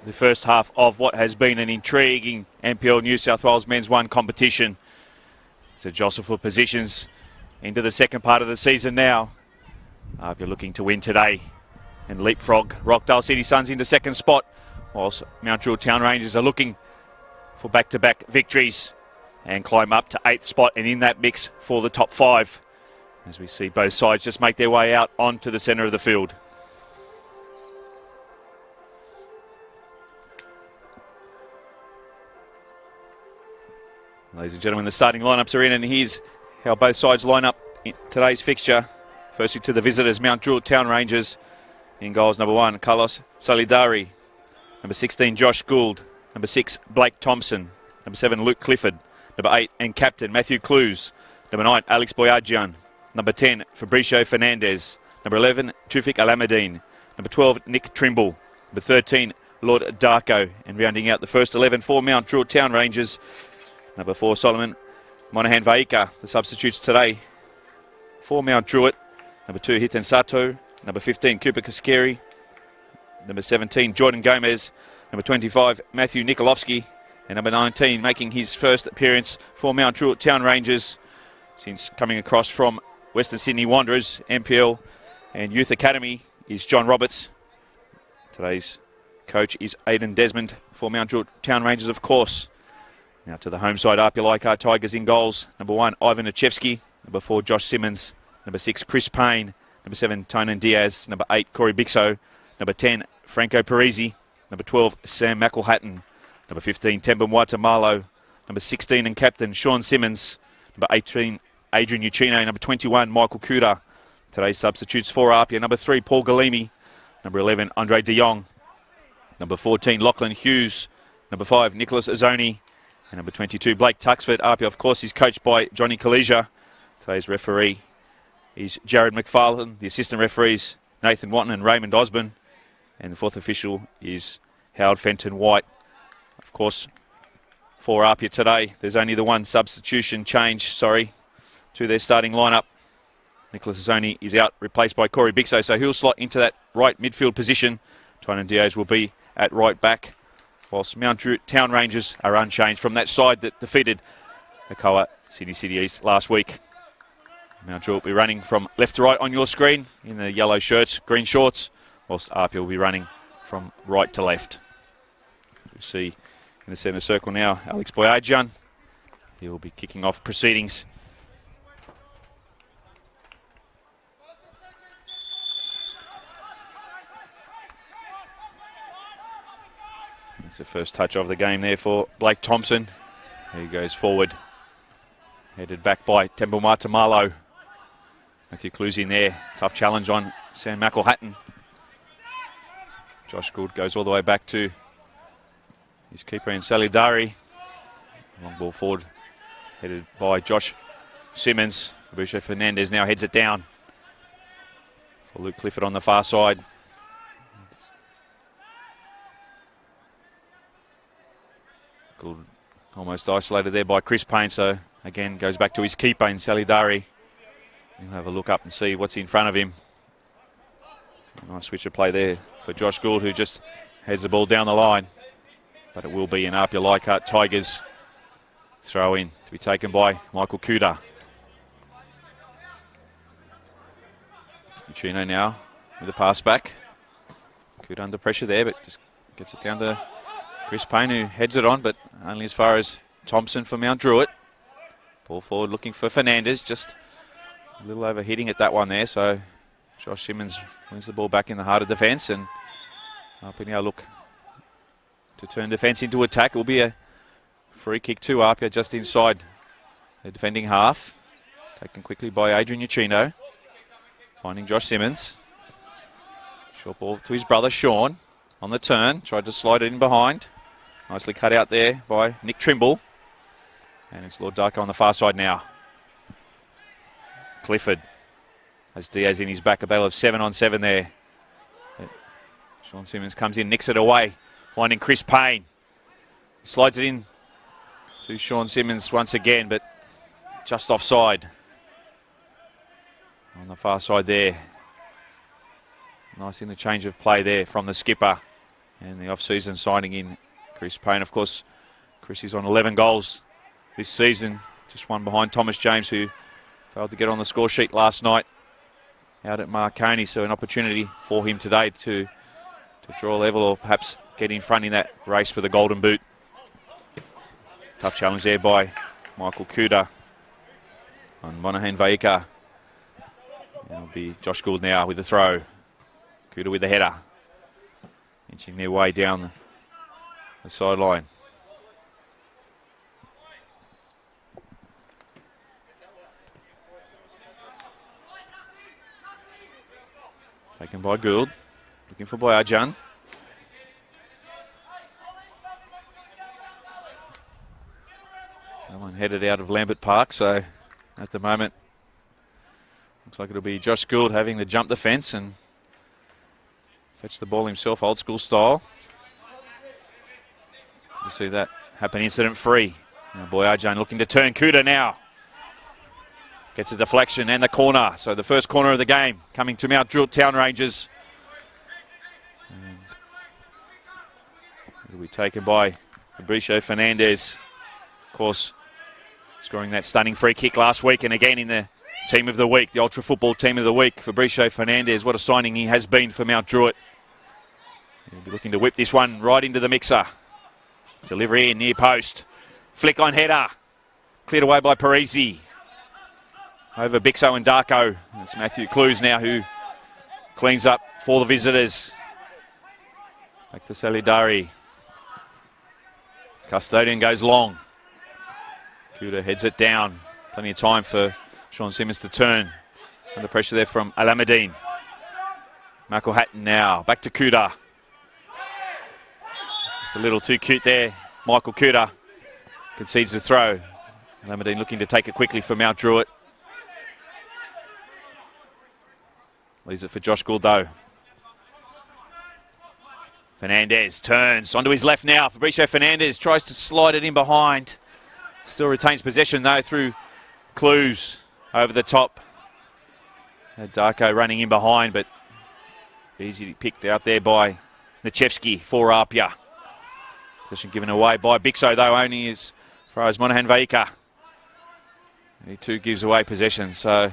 the first half of what has been an intriguing NPL New South Wales Men's 1 competition. To jostle for positions into the second part of the season now. APIA looking to win today and leapfrog Rockdale City Suns into second spot, whilst Mount Druitt Town Rangers are looking for back-to-back victories and climb up to 8th spot and in that mix for the top 5, as we see both sides just make their way out onto the centre of the field. Ladies and gentlemen, the starting lineups are in, and here's how both sides line up in today's fixture. Firstly to the visitors, Mount Druitt Town Rangers. In goals, number 1, Carlos Salidari. Number 16, Josh Gould. Number 6, Blake Thompson. Number 7, Luke Clifford. Number 8, and captain, Matthew Clues. Number 9, Alex Boyadjian. Number 10, Fabricio Fernandez. Number 11, Tufik Alameddine. Number 12, Nick Trimble. Number 13, Lord Darko. And rounding out the first 11 for Mount Druitt Town Rangers, number 4, Solomon Monahan Vaika. The substitutes today for Mount Druitt. Number 2, Hitan Sato. Number 15, Cooper Kaskeri. Number 17, Jordan Gomez. Number 25, Matthew Nikolovsky. And number 19, making his first appearance for Mount Druitt Town Rangers since coming across from Western Sydney Wanderers, NPL and Youth Academy, is John Roberts. Today's coach is Aidan Desmond for Mount Druitt Town Rangers, of course. Now to the home side, APIA Leichhardt Tigers in goals. Number 1, Ivan Achevsky. Number 4, Josh Simmons. Number 6, Chris Payne. Number 7, Tonan Diaz. Number 8, Corey Bixo. Number 10, Franco Parisi. Number 12, Sam McElhatton. Number 15, Temba Mwata-Malo. Number 16, and captain, Sean Simmons. Number 18, Adrian Uccino. Number 21, Michael Kuda. Today's substitutes for APIA. Number 3, Paul Galimi. Number 11, Andre de Jong. Number 14, Lachlan Hughes. Number 5, Nicholas Azoni. And number 22, Blake Tuxford. APIA, of course, is coached by Johnny Kalesia. Today's referee is Jared McFarlane. The assistant referees, Nathan Watton and Raymond Osborne. And the fourth official is Howard Fenton White. Of course, for APIA today, there's only the one substitution change, to their starting lineup. Nicholas Azoni is out, replaced by Corey Bixo, so he'll slot into that right midfield position. Tonan Diaz will be at right back, whilst Mount Druitt Town Rangers are unchanged from that side that defeated Ocoa City East last week. Mount Druitt will be running from left to right on your screen in the yellow shirts, green shorts, whilst APIA will be running from right to left. You see in the centre circle now, Alex Boyadjian. He will be kicking off proceedings. It's the first touch of the game there for Blake Thompson. He goes forward, headed back by Temba Mwata-Malo. Matthew Clues in there. Tough challenge on Sam McElhatton. Josh Gould goes all the way back to his keeper in Salidari. Long ball forward, headed by Josh Simmons. Fabricio Fernandez now heads it down for Luke Clifford on the far side. Gould almost isolated there by Chris Payne, so again goes back to his keeper in Salidari. He'll have a look up and see what's in front of him. A nice switch of play there for Josh Gould, who just heads the ball down the line. But it will be an APIA Leichhardt Tigers throw in to be taken by Michael Kuda. Uccino now with the pass back. Kuda under pressure there, but just gets it down to Chris Payne, who heads it on, but only as far as Thompson for Mount Druitt. Ball forward looking for Fernandez, just a little overhitting at that one there, so Josh Simmons wins the ball back in the heart of defence, and APIA now look to turn defence into attack. It will be a free kick to APIA just inside the defending half. Taken quickly by Adrian Uccino. Finding Josh Simmons. Short ball to his brother Sean on the turn. Tried to slide it in behind. Nicely cut out there by Nick Trimble. And it's Lord Darko on the far side now. Clifford has Diaz in his back. A battle of 7-on-7 there. But Sean Simmons comes in, nicks it away. Finding Chris Payne. Slides it in to Sean Simmons once again, but just offside. On the far side there. Nice interchange of play there from the skipper. And the off-season signing in Chris Payne. Of course, Chris is on 11 goals this season. Just one behind Thomas James, who failed to get on the score sheet last night out at Marconi. So an opportunity for him today to draw level or perhaps get in front in that race for the Golden Boot. Tough challenge there by Michael Kuda on Monahan Vaika. It'll be Josh Gould now with the throw. Kuda with the header. Inching their way down the sideline. Taken by Gould. Looking for Boyajan. That one headed out of Lambert Park, so at the moment looks like it'll be Josh Gould having to jump the fence and fetch the ball himself, old school style. To see that happen incident free. Now Boyajan looking to turn. Kuda now gets a deflection and the corner. So the first corner of the game coming to Mount Druitt Town Rangers. And it'll be taken by Fabricio Fernandez. Of course, scoring that stunning free kick last week and again in the team of the week, the Ultra Football team of the week. Fabricio Fernandez, what a signing he has been for Mount Druitt. He'll be looking to whip this one right into the mixer. Delivery in near post. Flick on header. Cleared away by Parisi. Over Bixo and Darko. It's Matthew Clues now who cleans up for the visitors. Back to Salidari. Custodian goes long. Kuda heads it down. Plenty of time for Sean Simmons to turn. Under pressure there from Alameddine. Michael Hatton now. Back to Kuda. Just a little too cute there. Michael Kuda concedes the throw. Alameddine looking to take it quickly for Mount Druitt. Leaves it for Josh Gould though. Fernandez turns onto his left now. Fabricio Fernandez tries to slide it in behind. Still retains possession though through Clues over the top. Had Darko running in behind, but easy picked out there by Nichevsky for APIA. Possession given away by Bixo though, only as far as Monahan Vaika. He too gives away possession, so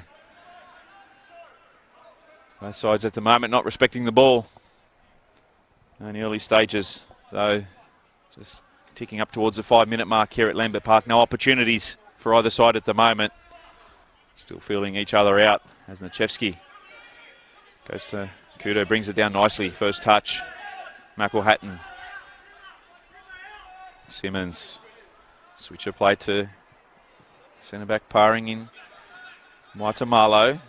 both sides at the moment not respecting the ball. Only early stages though, just ticking up towards the 5-minute mark here at Lambert Park. No opportunities for either side at the moment. Still feeling each other out as Nichevsky goes to Kudo, brings it down nicely. First touch, Michael Hatton. Simmons, switcher play to centre-back parring in Waitamalo.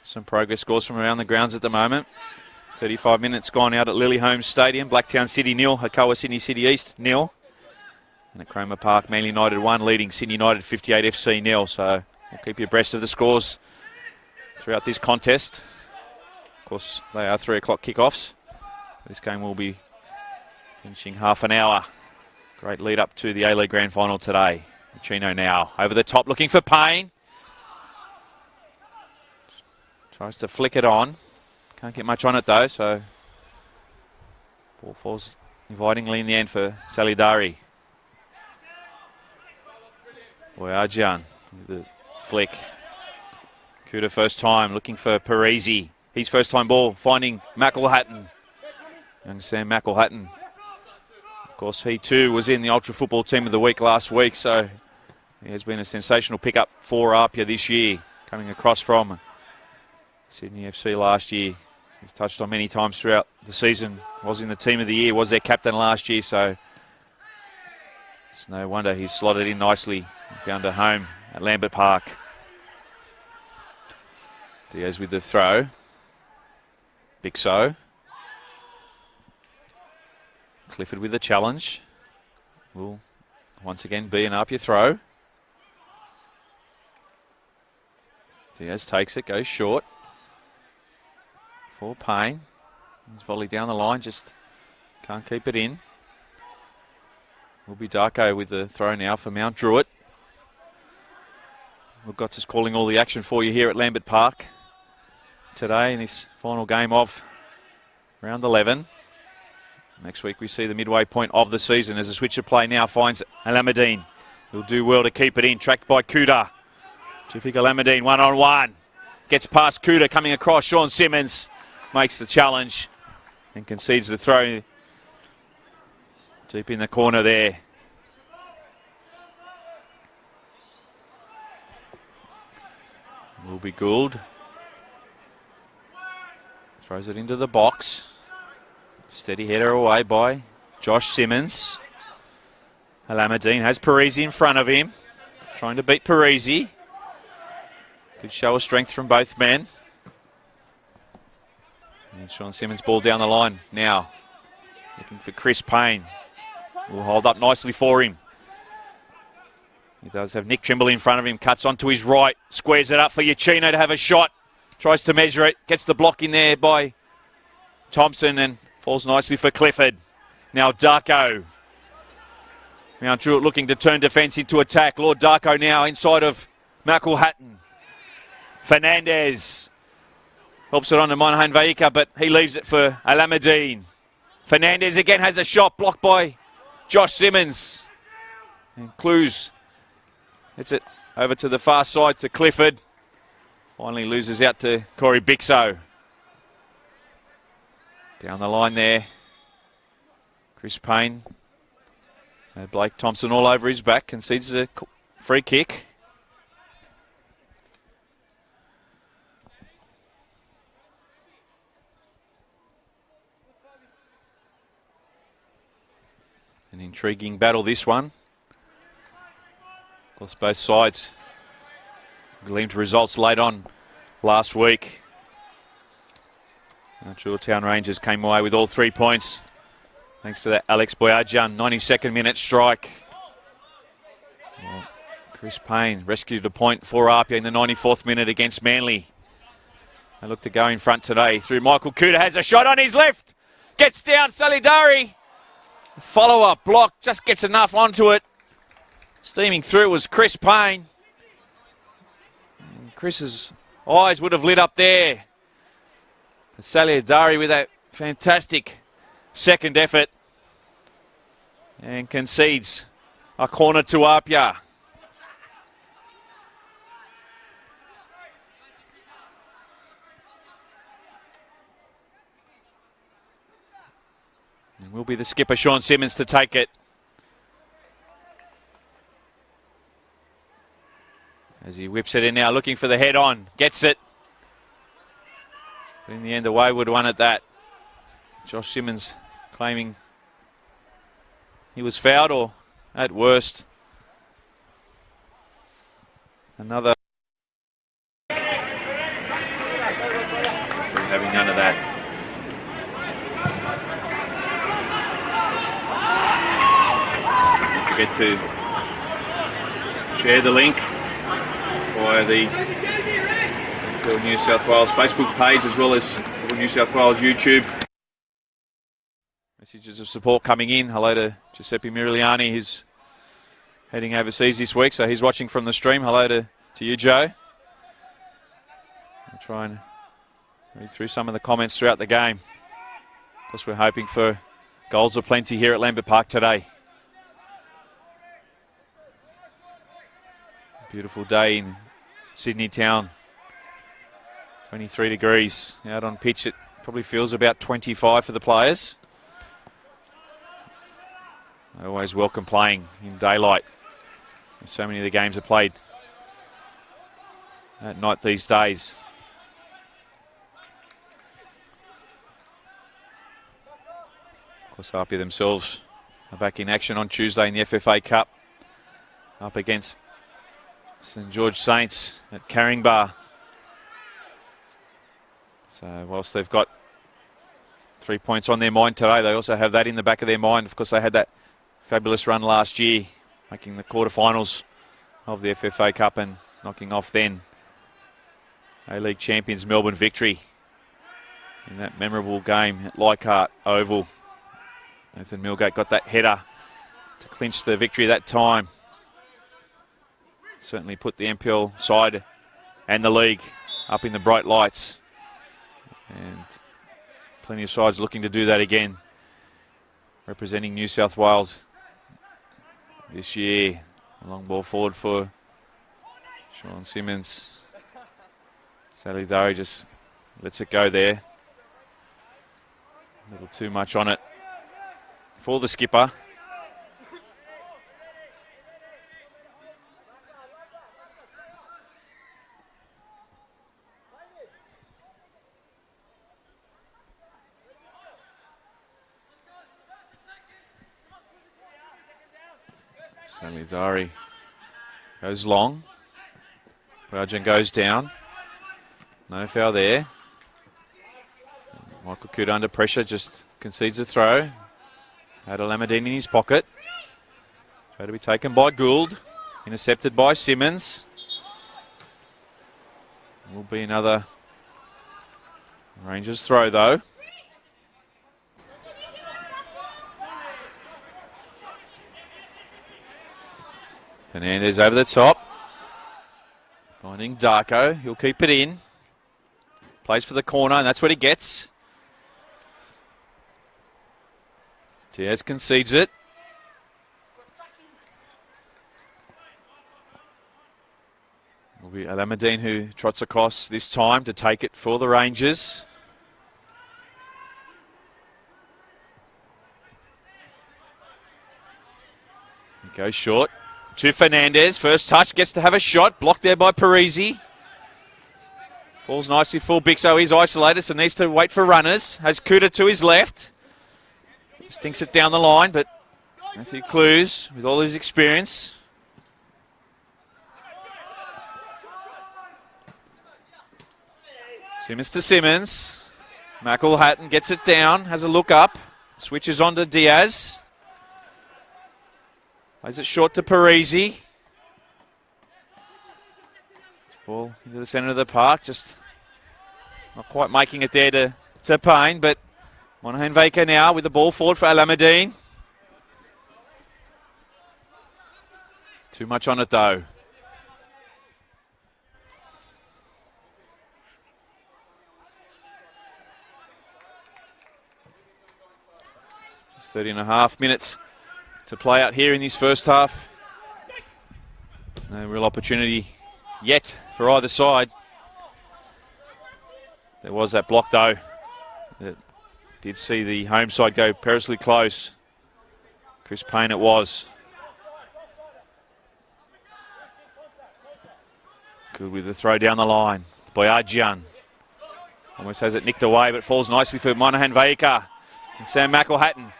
Some progress scores from around the grounds at the moment. 35 minutes gone out at Lilyholmes Stadium. Blacktown City 0, Hakawa Sydney City East 0. And at Cromer Park, Manly United 1, leading Sydney United 58 FC 0. So we'll keep you abreast of the scores throughout this contest. Of course, they are 3 o'clock kickoffs. This game will be finishing half an hour. Great lead up to the A-League Grand Final today. Chino now over the top looking for Payne. Tries to flick it on. Can't get much on it though, so ball falls invitingly in the end for Salidari. Boyajan with the flick. Kuda first time looking for Parisi. His first time ball finding McElhatton. Young Sam McElhatton. Of course, he too was in the Ultra Football team of the week last week, so he has been a sensational pickup for APIA this year, coming across from Sydney FC last year. We've touched on many times throughout the season. Was in the team of the year, was their captain last year, so it's no wonder he's slotted in nicely and found a home at Lambert Park. Diaz with the throw. Bixo. Clifford with the challenge. Will once again be an APIA throw. Diaz takes it, goes short. For Payne. He's volleyed down the line, just can't keep it in. Will be Darko with the throw now for Mount Druitt. We've got us calling all the action for you here at Lambert Park today in this final game of round 11. Next week we see the midway point of the season as the switch of play now finds Alameddine. He'll do well to keep it in, tracked by Kuda. Terrific Alameddine, one-on-one. Gets past Kuda, coming across. Sean Simmons makes the challenge and concedes the throw deep in the corner there. Will be Gould. Throws it into the box. Steady header away by Josh Simmons. Alameddine has Parisi in front of him. Trying to beat Parisi. Good show of strength from both men. And Sean Simmons ball down the line now. Looking for Chris Payne. Will hold up nicely for him. He does have Nick Trimble in front of him. Cuts onto his right. Squares it up for Yachino to have a shot. Tries to measure it. Gets the block in there by Thompson and falls nicely for Clifford. Now Darko. Now Druitt looking to turn defence into attack. Lord Darko now inside of Malcolm Hatton. Fernandez helps it on to Monahan Vaika, but he leaves it for Alameddine. Fernandez again has a shot blocked by Josh Simmons. And Clues hits it over to the far side to Clifford. Finally loses out to Corey Bixo. Down the line there. Chris Payne. Blake Thompson all over his back. Concedes a free kick. An intriguing battle, this one. Of course, both sides gleamed results late on last week. Town Rangers came away with all 3 points thanks to that Alex Boyajian 92nd minute strike. Well, Chris Payne rescued a point for APIA in the 94th minute against Manly. They look to go in front today through Michael Kuda. Has a shot on his left. Gets down Salidari. Follow-up block, just gets enough onto it. Steaming through was Chris Payne. And Chris's eyes would have lit up there. Salidari with that fantastic second effort. And concedes a corner to APIA. Will be the skipper, Sean Simmons, to take it. As he whips it in now, looking for the head on. Gets it. But in the end, the wayward one at that. Josh Simmons claiming he was fouled, or at worst, another. Having none of that. Forget to share the link via the New South Wales Facebook page as well as New South Wales YouTube. Messages of support coming in. Hello to Giuseppe Mirigliani, who's heading overseas this week, so he's watching from the stream. Hello to you, Joe. I'll try and read through some of the comments throughout the game. Of course, we're hoping for goals aplenty here at Lambert Park today. Beautiful day in Sydney town. 23 degrees. Out on pitch, it probably feels about 25 for the players. They always welcome playing in daylight. And so many of the games are played at night these days. Of course, APIA themselves are back in action on Tuesday in the FFA Cup. Up against St George Saints at Caringbah. So whilst they've got 3 points on their mind today, they also have that in the back of their mind. Of course, they had that fabulous run last year, making the quarterfinals of the FFA Cup and knocking off then A-League champions Melbourne Victory in that memorable game at Leichhardt Oval. Nathan Milgate got that header to clinch the victory that time. Certainly put the NPL side and the league up in the bright lights. And plenty of sides looking to do that again representing New South Wales this year. A long ball forward for Sean Simmons. Salidari just lets it go there. A little too much on it for the skipper. Salidari goes long. Boyajian goes down. No foul there. Michael Coote under pressure, just concedes a throw. Had Alameddine in his pocket. Try to be taken by Gould. Intercepted by Simmons. Will be another Rangers throw though. Fernandez over the top. Finding Darko. He'll keep it in. Plays for the corner, and that's what he gets. Diaz concedes it. Will be Alameddine who trots across this time to take it for the Rangers. He goes short to Fernandez. First touch, gets to have a shot. Blocked there by Parisi. Falls nicely full. Bixo is isolated, so needs to wait for runners. Has Coote to his left. Stinks it down the line, but Matthew Clues, with all his experience. Simmons to Simmons. McElhatton gets it down, has a look up. Switches on to Diaz. Plays it short to Parisi. Ball into the centre of the park, just not quite making it there to Payne, but Monahan Veka now with the ball forward for Alameddine. Too much on it though. It's 30.5 minutes to play out here in this first half. No real opportunity yet for either side. There was that block though that did see the home side go perilously close. Chris Payne it was. Good with the throw down the line. Boyajian almost has it nicked away, but falls nicely for Monahan Veka and Sam McElhatton.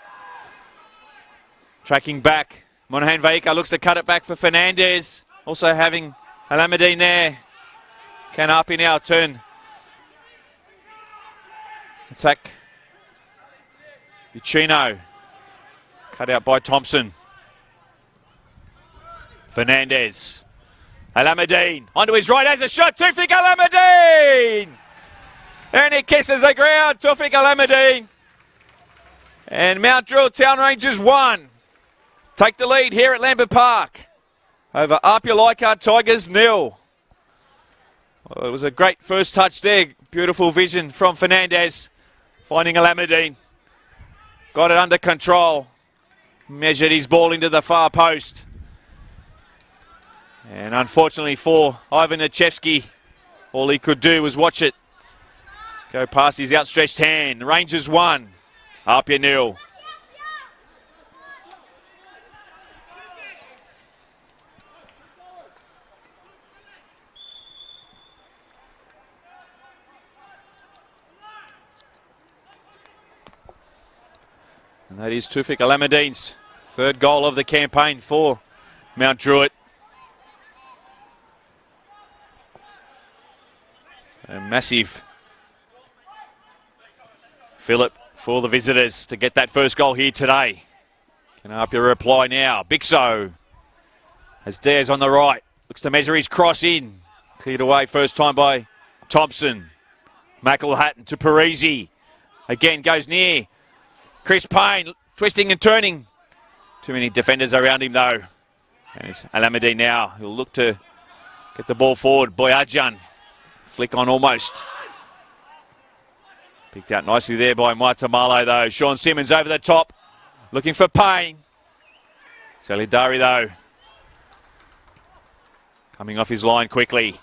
Tracking back. Monahan Veka looks to cut it back for Fernandez. Also having Alameddine there. Can APIA now turn. Attack. Uchino. Cut out by Thompson. Fernandez. Alameddine. Onto his right. Has a shot. Tufik Alameddine. And he kisses the ground. Tufik Alameddine. And Mount Druitt Town Rangers 1. Take the lead here at Lambert Park. Over APIA Leichhardt Tigers 0. Well, it was a great first touch there. Beautiful vision from Fernandez. Finding Alameddine. Got it under control. Measured his ball into the far post. And unfortunately for Ivan Nichevsky, all he could do was watch it go past his outstretched hand. Rangers 1, APIA 0. And that is Tufik Alameddine's third goal of the campaign for Mount Druitt. A massive fillip for the visitors to get that first goal here today. Can APIA reply now? Bixo has Diaz on the right. Looks to measure his cross in. Cleared away first time by Thompson. McElhatton to Parisi. Again goes near. Chris Payne twisting and turning. Too many defenders around him though. And it's Alameddine now. He'll look to get the ball forward. Boyajian. Flick on almost. Picked out nicely there by Maitamalo though. Sean Simmons over the top Looking for Payne. Salidari though. Coming off his line quickly.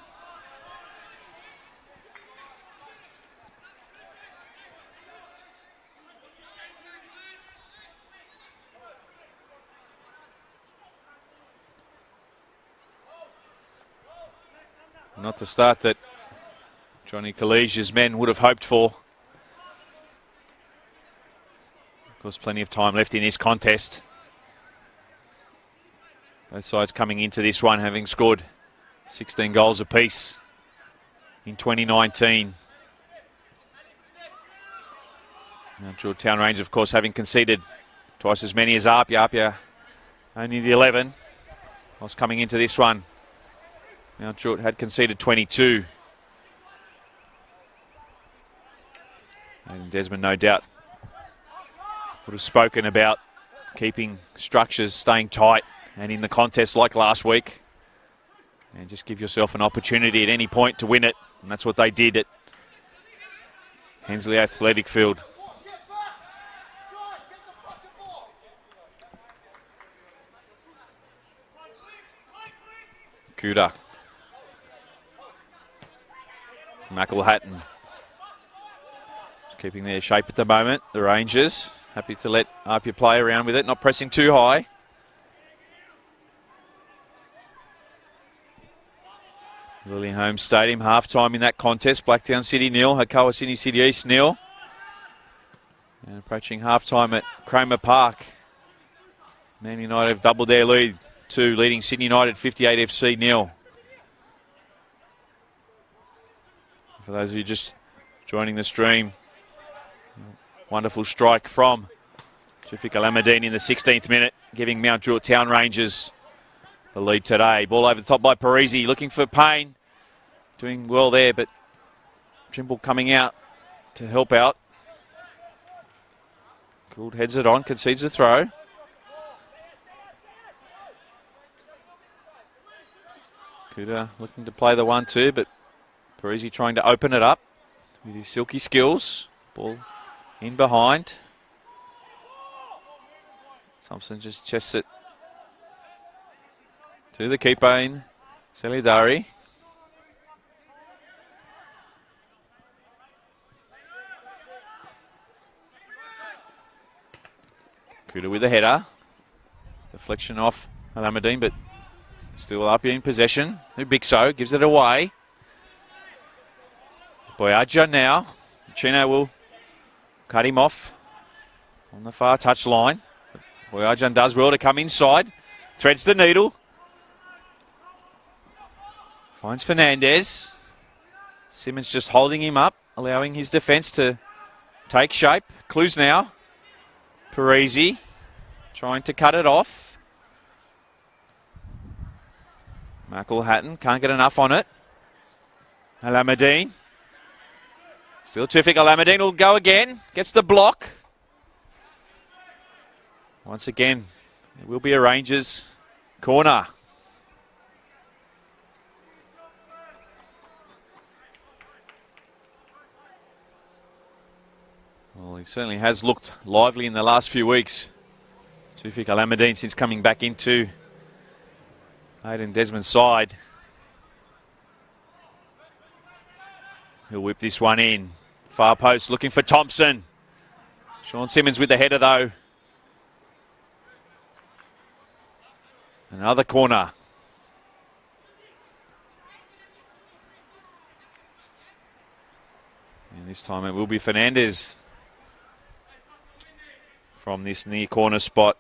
Not the start that Johnny Collegia's men would have hoped for. Of course, plenty of time left in this contest. Both sides coming into this one having scored 16 goals apiece in 2019. Now, Druitt Town Rangers, of course, having conceded twice as many as APIA. APIA only the 11. Whilst coming into this one, now Druitt had conceded 22. And Desmond, no doubt, would have spoken about keeping structures, staying tight, and in the contest like last week. And just give yourself an opportunity at any point to win it. And that's what they did at Hensley Athletic Field. Kuda. McElhatton. Keeping their shape at the moment. The Rangers happy to let APIA play around with it, not pressing too high. Lily Holmes Stadium, half-time in that contest. Blacktown City nil, Hakawa City East nil. And approaching half-time at Cromer Park. Man United have doubled their lead to leading Sydney United 58 FC nil. For those of you just joining the stream, wonderful strike from Tufik Alameddine in the 16th minute, giving Mount Druitt Town Rangers the lead today. Ball over the top by Parisi, looking for Payne. Doing well there, but Trimble coming out to help out. Gould heads it on, concedes the throw. Kuda looking to play the 1-2, but Parisi trying to open it up with his silky skills. Ball in behind. Thompson just chests it to the keeper in Salidari. Kuda with a header. Deflection off Alameddine, but still up in possession. Bixo gives it away. Boyaja now. Chino will cut him off on the far touch line. Boyajan does well to come inside. Threads the needle. Finds Fernandez. Simmons just holding him up, allowing his defence to take shape. Clues now. Parisi trying to cut it off. McElhatton can't get enough on it. Alameddine. Still terrific. Alameddine will go again. Gets the block. Once again, it will be a Rangers corner. Well, he certainly has looked lively in the last few weeks. Tufik Alameddine since coming back into Aidan Desmond's side. He'll whip this one in. Far post looking for Thompson. Sean Simmons with the header though. Another corner. And this time it will be Fernandez from this near corner spot.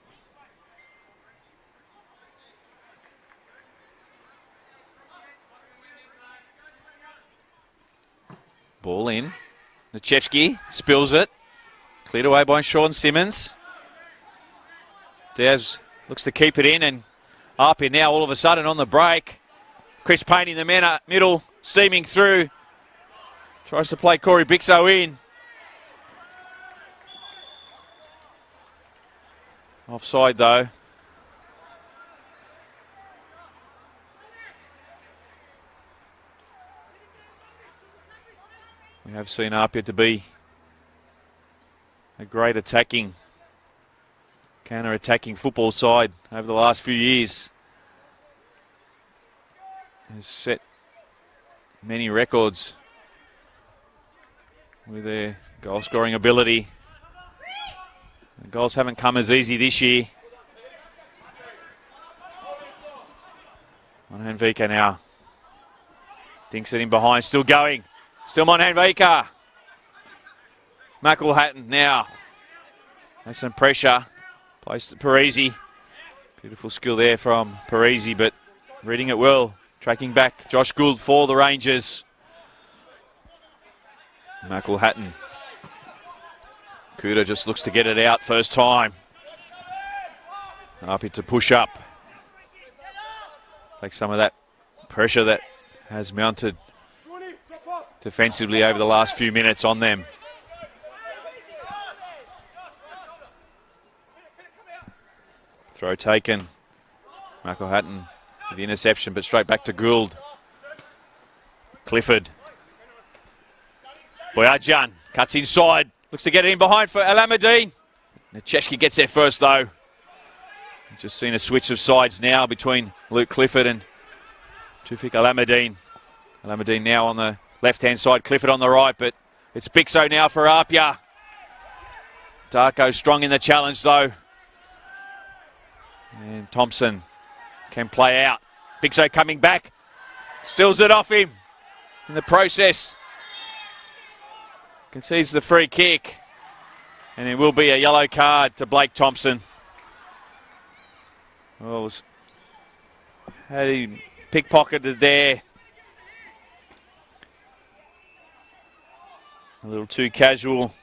Ball in. Nachevsky spills it. Cleared away by Sean Simmons. Diaz looks to keep it in, and APIA now all of a sudden on the break. Chris Payne in the middle, steaming through. Tries to play Corey Bixo in. Offside though. We have seen APIA to be a great attacking counter-attacking football side over the last few years. Has set many records with their goal-scoring ability. The goals haven't come as easy this year. Monhanvika now. Dinks it in behind, still going. Still Monhanvika. McElhatton now. Has some pressure. Plays to Parisi. Beautiful skill there from Parisi, but reading it well. Tracking back Josh Gould for the Rangers. McElhatton. Kuda just looks to get it out first time. APIA to push up. Take some of that pressure that has mounted defensively over the last few minutes on them. Throw taken. McElhatton with the interception, but straight back to Gould. Clifford. Boyajan cuts inside. Looks to get it in behind for Alameddine. Necheshki gets there first, though. Just seen a switch of sides now between Luke Clifford and Tufik Alameddine. Alameddine now on the left-hand side, Clifford on the right, but it's Bixo now for APIA. Darko strong in the challenge, though. And Thompson can play out. Bixo coming back. Steals it off him in the process. Concedes the free kick. And it will be a yellow card to Blake Thompson. Well, had he pickpocketed there. A little too casual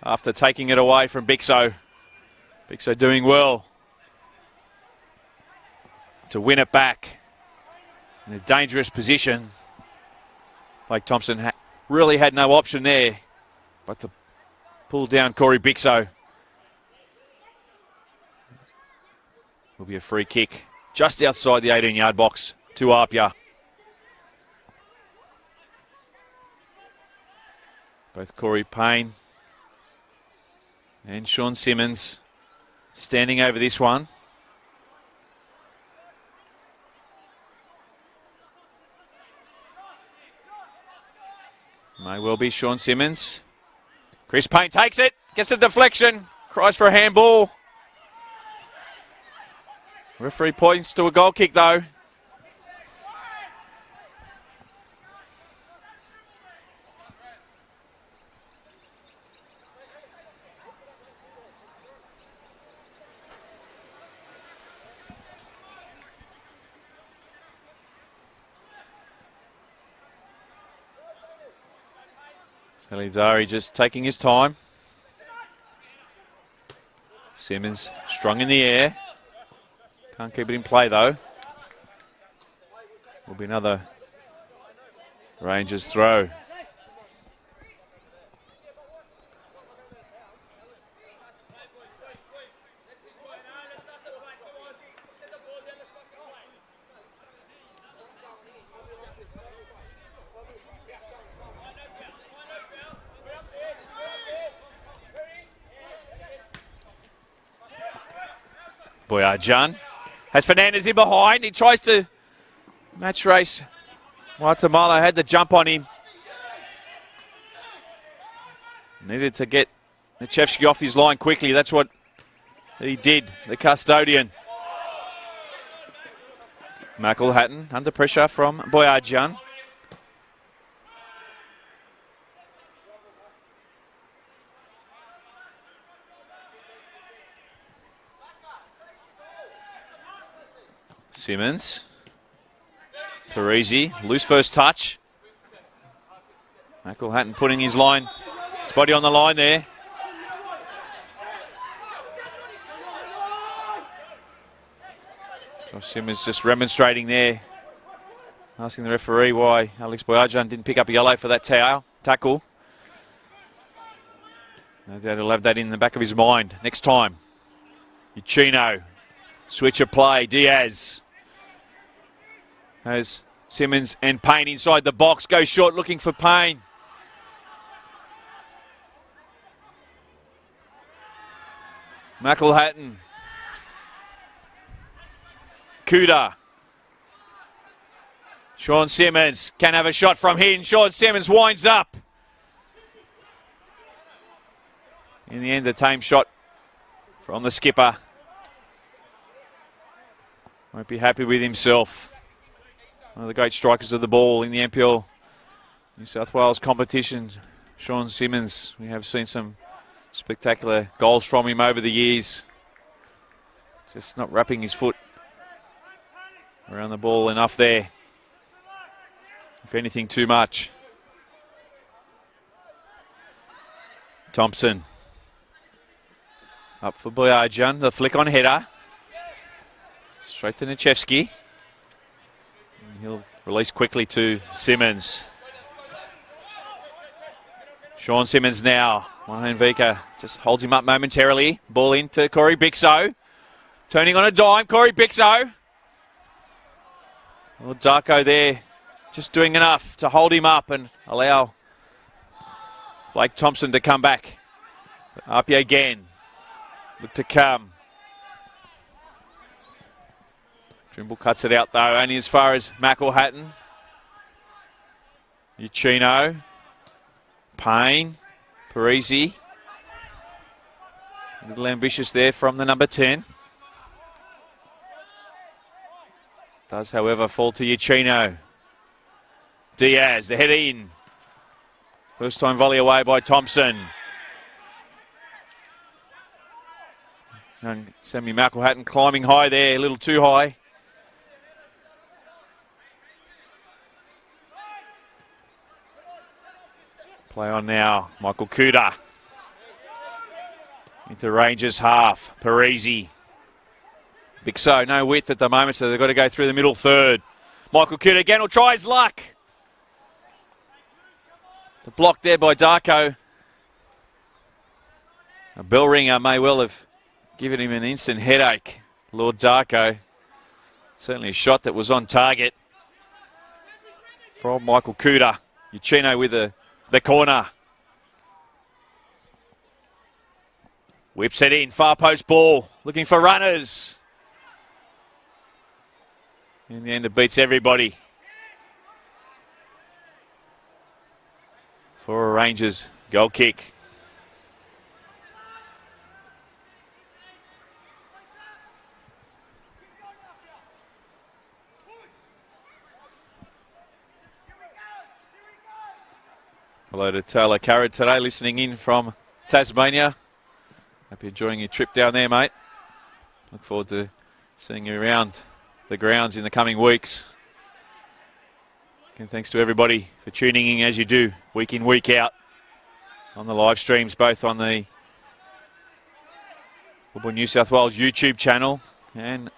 after taking it away from Bixo. Bixo doing well to win it back in a dangerous position. Blake Thompson really had no option there but to pull down Corey Bixo. Will be a free kick just outside the 18-yard box to APIA. Both Corey Payne and Sean Simmons standing over this one. May well be Sean Simmons. Chris Payne takes it, gets a deflection, cries for a handball. Referee points to a goal kick, though. Salidari just taking his time. Simmons strong in the air. Can't keep it in play, though. Will be another Rangers throw. Boyajan has Fernandez in behind. He tries to match race. Waitamala had the jump on him. Needed to get Nechevsky off his line quickly. That's what he did, the custodian. McElhatton under pressure from Boyajan. Simmons. Parisi, loose first touch. McElhatton putting his body on the line there. Josh Simmons just remonstrating there, asking the referee why Alex Boyajan didn't pick up a yellow for that tackle. No doubt he'll have that in the back of his mind next time. Uchino, switch of play, Diaz. As Simmons and Payne inside the box, go short looking for Payne. McElhatton Kuda. Sean Simmons can have a shot from here. Sean Simmons winds up. In the end, the tame shot from the skipper. Won't be happy with himself. One of the great strikers of the ball in the NPL New South Wales competition. Sean Simmons, we have seen some spectacular goals from him over the years. Just not wrapping his foot around the ball enough there. If anything, too much. Thompson. Up for Boyajian. The flick on header. Straight to Nichevsky. He'll release quickly to Simmons. Sean Simmons now. Mohenvika just holds him up momentarily. Ball into Corey Bixo. Turning on a dime. Corey Bixo. Well, Darko there just doing enough to hold him up and allow Blake Thompson to come back. APIA again. Look to come. Trimble cuts it out though, only as far as McElhatton. Uchino. Payne. Parisi. A little ambitious there from the number 10. Does, however, fall to Uchino. Diaz, the head in. First time volley away by Thompson. And Sammy McElhatton climbing high there, a little too high. Play on now, Michael Kuda. Into Rangers half, Parisi. Bixo, no width at the moment, so they've got to go through the middle third. Michael Kuda again will try his luck. The block there by Darko. A bell ringer may well have given him an instant headache, Lord Darko. Certainly a shot that was on target from Michael Kuda. Uchino with the corner. Whips it in, far post ball, looking for runners. In the end, it beats everybody. For a Rangers goal kick. Hello to Taylor Carrad today, listening in from Tasmania. Hope you're enjoying your trip down there, mate. Look forward to seeing you around the grounds in the coming weeks. And thanks to everybody for tuning in as you do, week in, week out, on the live streams, both on the Football New South Wales YouTube channel and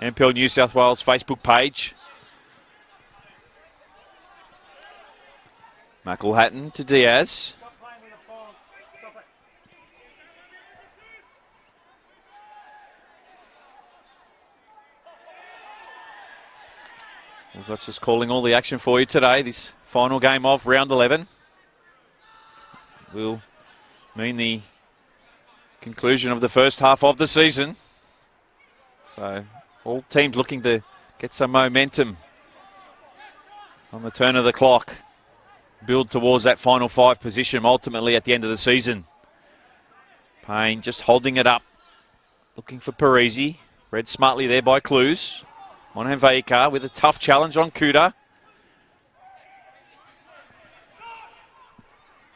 NPL New South Wales Facebook page. McElhatton to Diaz. We've got just calling all the action for you today. This final game of round 11 will mean the conclusion of the first half of the season. So all teams looking to get some momentum on the turn of the clock. Build towards that final 5 position ultimately at the end of the season. Payne just holding it up. Looking for Parisi. Read smartly there by Clues. Mohenvika with a tough challenge on Kuda.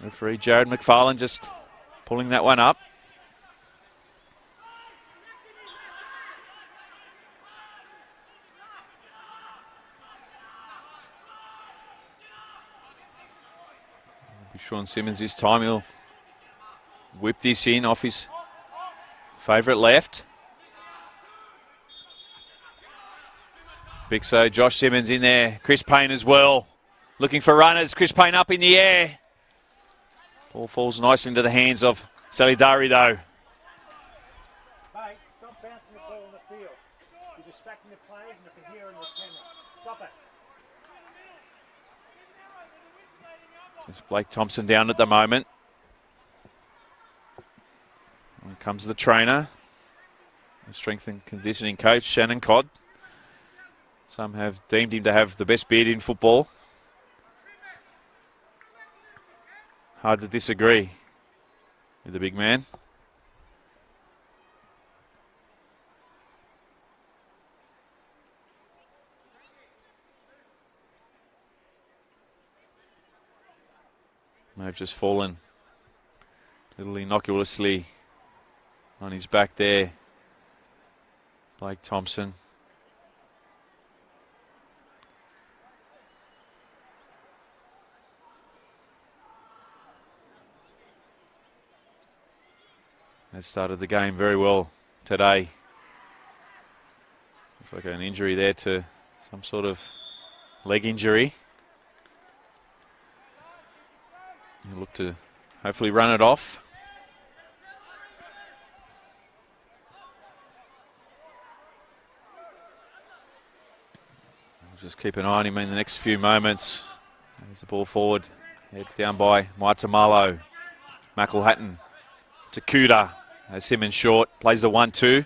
Referee Jared McFarlane just pulling that one up. Sean Simmons this time, he'll whip this in off his favourite left. Bixo, Josh Simmons in there. Chris Payne as well. Looking for runners. Chris Payne up in the air. Ball falls nice into the hands of Salidari though. Hey, stop bouncing the ball in the field. You're distracting the players and the here and the camera. Stop it. Just Blake Thompson down at the moment. Here comes the trainer, the strength and conditioning coach, Shannon Codd. Some have deemed him to have the best beard in football. Hard to disagree with the big man. May have just fallen a little innocuously on his back there. Blake Thompson. Has started the game very well today. Looks like an injury there to some sort of leg injury. He'll look to hopefully run it off. We'll just keep an eye on him in the next few moments. There's the ball forward. Head down by Maitamalo. McElhatton to Kuda. Simmons short. Plays the 1-2.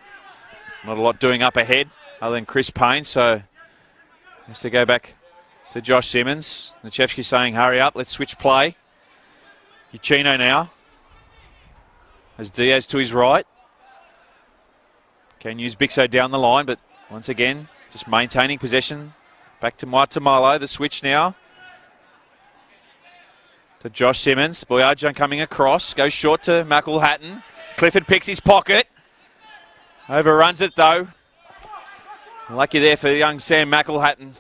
Not a lot doing up ahead other than Chris Payne. So has to go back to Josh Simmons. Nichevsky saying, hurry up, let's switch play. Uchino now. As Diaz to his right. Can use Bixo down the line, but once again, just maintaining possession. Back to Maitamalo, the switch now. To Josh Simmons. Boyajian coming across. Goes short to McElhatton. Clifford picks his pocket. Overruns it though. Lucky there for young Sam McElhatton.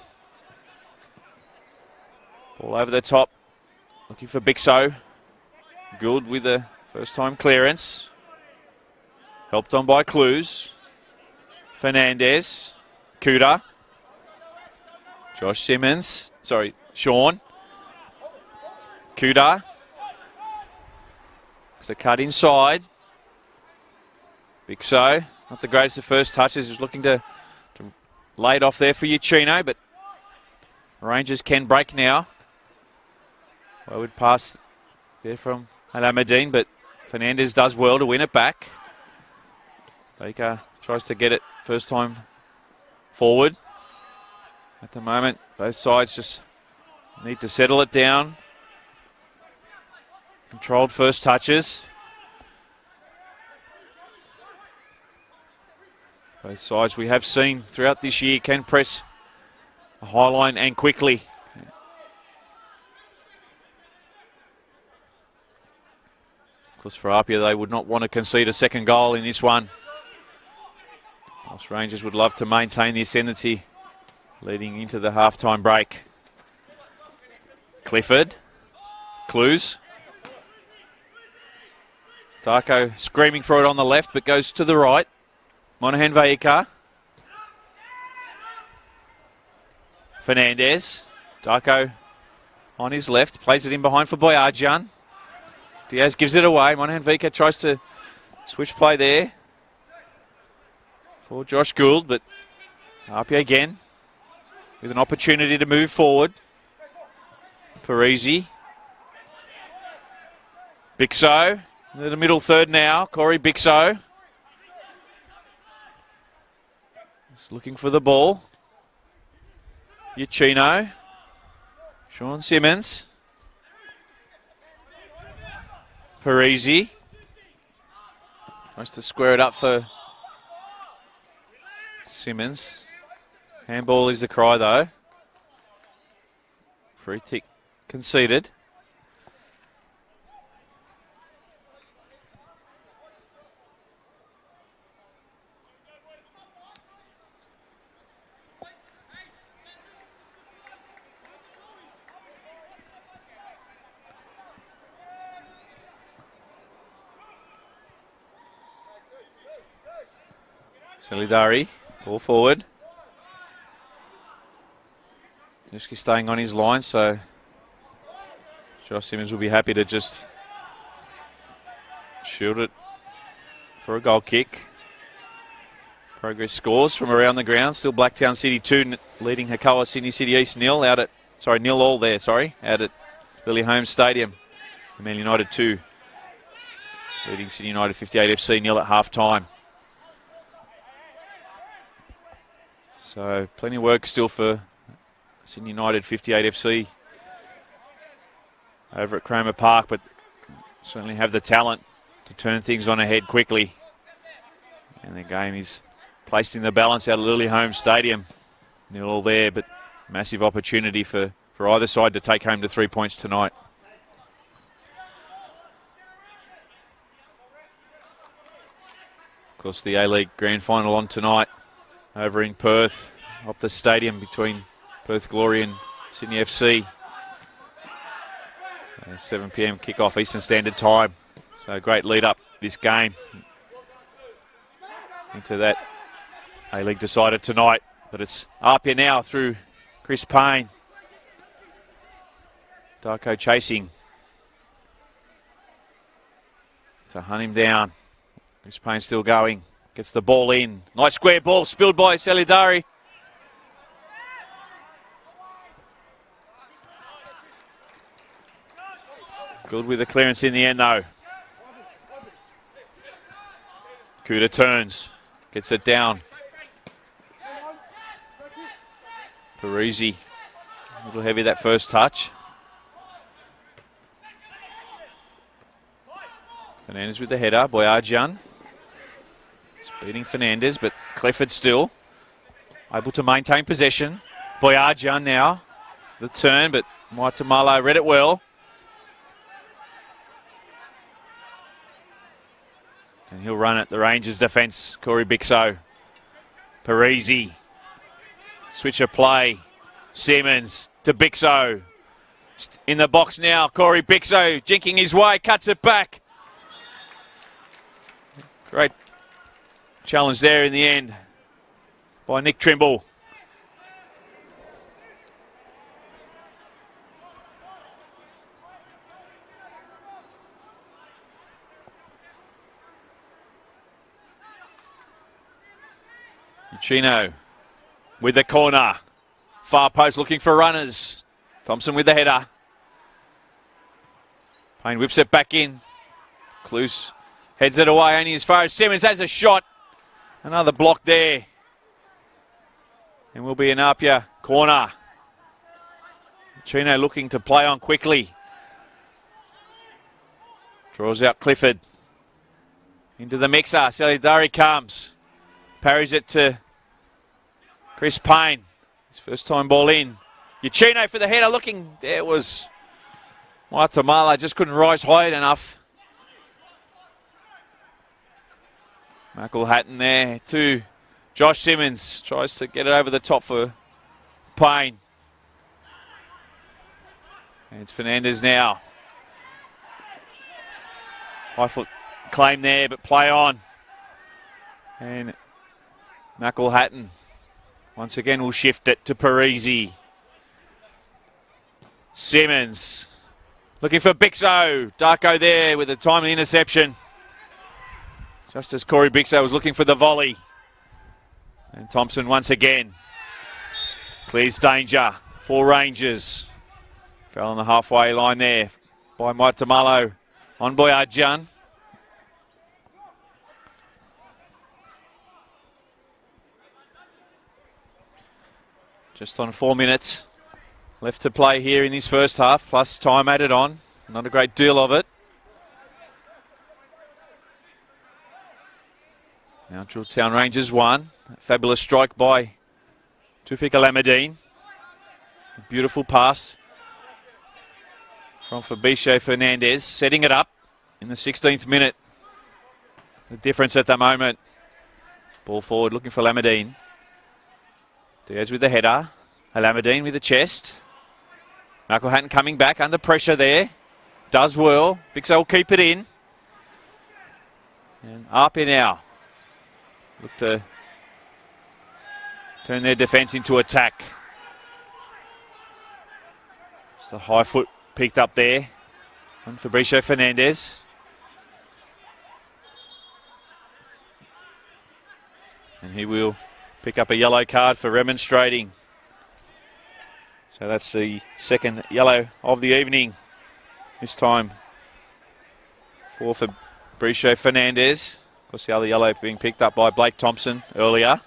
Ball over the top. Looking for Bixo. Good with the first time clearance. Helped on by Clues. Fernandez. Kuda. Josh Simmons. Sorry, Sean. Kuda. It's a cut inside. Bixo. Not the greatest of first touches. He's looking to lay it off there for Uchino, but Rangers can break now. Well, would pass there from Alameddine, but Fernandez does well to win it back. Baker tries to get it first time forward. At the moment, both sides just need to settle it down. Controlled first touches. Both sides we have seen throughout this year can press a high line and quickly. Of course, for APIA, they would not want to concede a second goal in this one. Whilst Rangers would love to maintain the ascendancy leading into the halftime break. Clifford. Clues. Darko screaming for it on the left, but goes to the right. Monahan Vaika. Fernandez. Darko on his left. Plays it in behind for Boyajian. Diaz gives it away. Monahan Vaika tries to switch play there for Josh Gould, but APIA again with an opportunity to move forward. Parisi. Bixo. In the middle third now. Corey Bixo. Just looking for the ball. Uchino. Sean Simmons. Parisi. Tries to square it up for Simmons. Handball is the cry though. Free kick conceded. Solidari, ball forward. Nishki staying on his line, so Josh Simmons will be happy to just shield it for a goal kick. Progress scores from around the ground. Still Blacktown City 2 leading Hakawa Sydney City East nil out at Lily Holmes Stadium. Man United 2 leading Sydney United 58 FC nil at half time. So plenty of work still for Sydney United 58 FC over at Cromer Park, but certainly have the talent to turn things on ahead quickly. And the game is placed in the balance out of Lily-Holmes Stadium. 0-0 there, but massive opportunity for either side to take home the 3 points tonight. Of course, the A-League Grand Final on tonight over in Perth, Optus Stadium between Perth Glory and Sydney FC. So 7 p.m. kickoff Eastern Standard Time. So great lead up this game into that A-League decider tonight. But it's APIA now through Chris Payne. Darko chasing to hunt him down. Chris Payne still going. Gets the ball in. Nice square ball spilled by Salidari. Good with the clearance in the end though. Kuda turns. Gets it down. Parisi. A little heavy that first touch. Fernandez with the header. Boyajian. Beating Fernandez, but Clifford still able to maintain possession. Boyajian now. The turn, but Maitamalo read it well. And he'll run at the Rangers defence. Corey Bixo. Parisi. Switch of play. Simmons to Bixo. In the box now. Corey Bixo jinking his way. Cuts it back. Great challenge there in the end by Nick Trimble. Chino with the corner. Far post looking for runners. Thompson with the header. Payne whips it back in. Cluse heads it away only as far as Simmons has a shot. Another block there. And will be an APIA corner. Chino looking to play on quickly. Draws out Clifford. Into the mixer. Salidari comes. Parries it to Chris Payne. His first time ball in. Uchino for the header looking. There was Maitamalo. Just couldn't rise high enough. Michael Hatton there to Josh Simmons. Tries to get it over the top for Payne. And it's Fernandez now. High foot claim there, but play on. And Michael Hatton once again will shift it to Parisi. Simmons looking for Bixo. Darko there with a timely interception. Just as Corey Bixo was looking for the volley. And Thompson once again clears danger for Rangers. Fell on the halfway line there by Maitamalo on Boyajian. Just on 4 minutes left to play here in this first half, plus time added on. Not a great deal of it. Now Druitt Town Rangers 1. A fabulous strike by Tufik Alameddine. A beautiful pass from Fabricio Fernandez, setting it up in the 16th minute. The difference at the moment. Ball forward looking for Alameddine. Diaz with the header. Alameddine with the chest. Michael Hatton coming back under pressure there. Does well. Bixo will keep it in. And APIA now look to turn their defence into attack. It's the high foot picked up there on Fabricio Fernandez. And he will pick up a yellow card for remonstrating. So that's the second yellow of the evening. This time for Fabricio Fernandez. Of course, the other yellow being picked up by Blake Thompson earlier.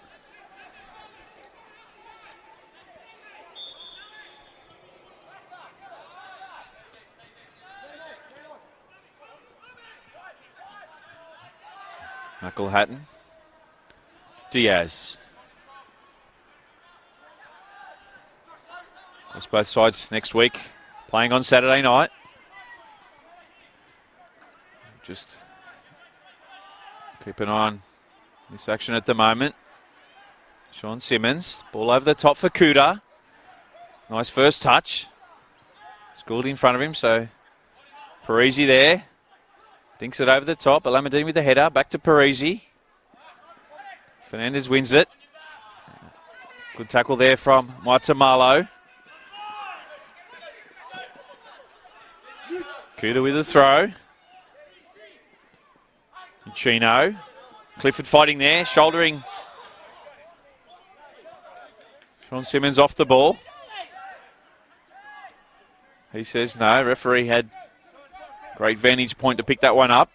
Michael Hatton. Diaz. That's both sides next week. Playing on Saturday night. Just keep an eye on this action at the moment. Sean Simmons. Ball over the top for Kuda. Nice first touch. Scored in front of him, so Parisi there. Dinks it over the top. Alameddine with the header. Back to Parisi. Fernandez wins it. Good tackle there from Maitamalo. Kuda with the throw. Chino. Clifford fighting there. Shouldering. Sean Simmons off the ball. He says no. Referee had great vantage point to pick that one up.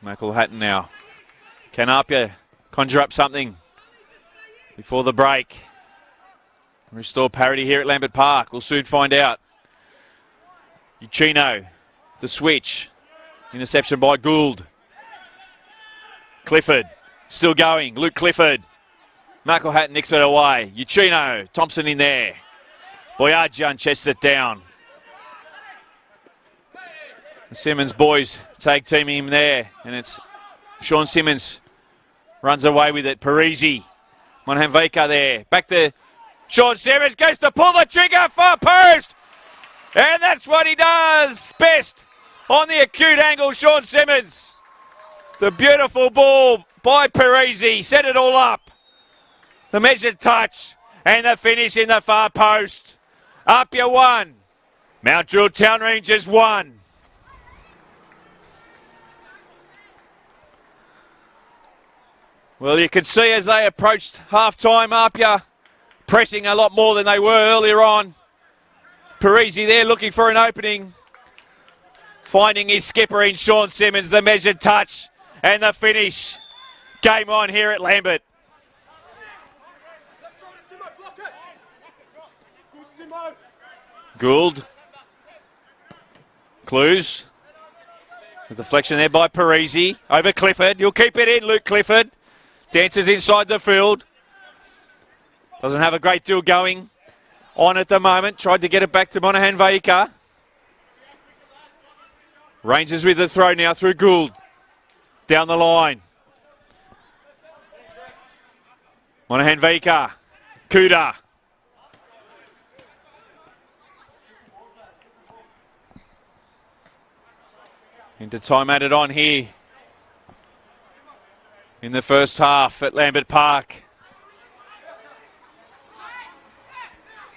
Michael Hatton now. Can APIA conjure up something before the break? Restore parity here at Lambert Park. We'll soon find out. Uchino, the switch. Interception by Gould. Clifford, still going. Luke Clifford. Michael Hatton nicks it away. Uchino, Thompson in there. Boyajian chests it down. The Simmons boys tag teaming him there. And it's Sean Simmons runs away with it. Parisi. Monahan Veka there. Back to Sean Simmons. Goes to pull the trigger for post. And that's what he does best. On the acute angle, Sean Simmons. The beautiful ball by Parisi. Set it all up. The measured touch. And the finish in the far post. APIA 1. Mount Druitt Town Rangers 1. Well, you could see as they approached half-time, APIA pressing a lot more than they were earlier on. Parisi there looking for an opening. Finding his skipper in Sean Simmons, the measured touch and the finish. Game on here at Lambert. Gould. Clues. The deflection there by Parisi. Over Clifford. You'll keep it in, Luke Clifford. Dances inside the field. Doesn't have a great deal going on at the moment. Tried to get it back to Monahan Veka. Rangers with the throw now through Gould. Down the line. Monahan Veka. Kuda. Into time added on here in the first half at Lambert Park.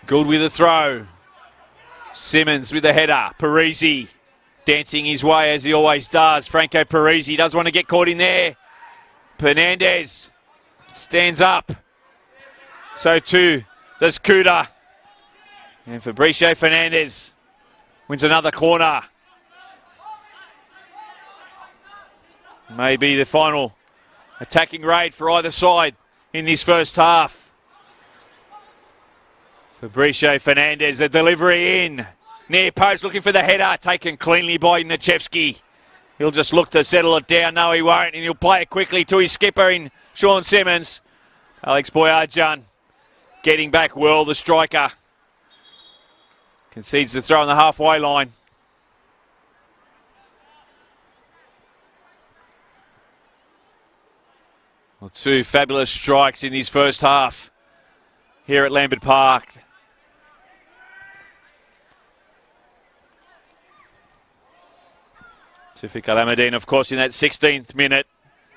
Gould with a throw. Simmons with a header. Parisi dancing his way as he always does. Franco Parisi does want to get caught in there. Fernandez stands up. So too does Kuda. And Fabricio Fernandez wins another corner. Maybe the final attacking raid for either side in this first half. Fabricio Fernandez, the delivery in. Near post looking for the header, taken cleanly by Nachevsky. He'll just look to settle it down. No, he won't, and he'll play it quickly to his skipper in Sean Simmons. Alex Boyajian getting back well, the striker. Concedes the throw on the halfway line. Well, two fabulous strikes in his first half here at Lambert Park. Tufik Alameddine, of course, in that 16th minute.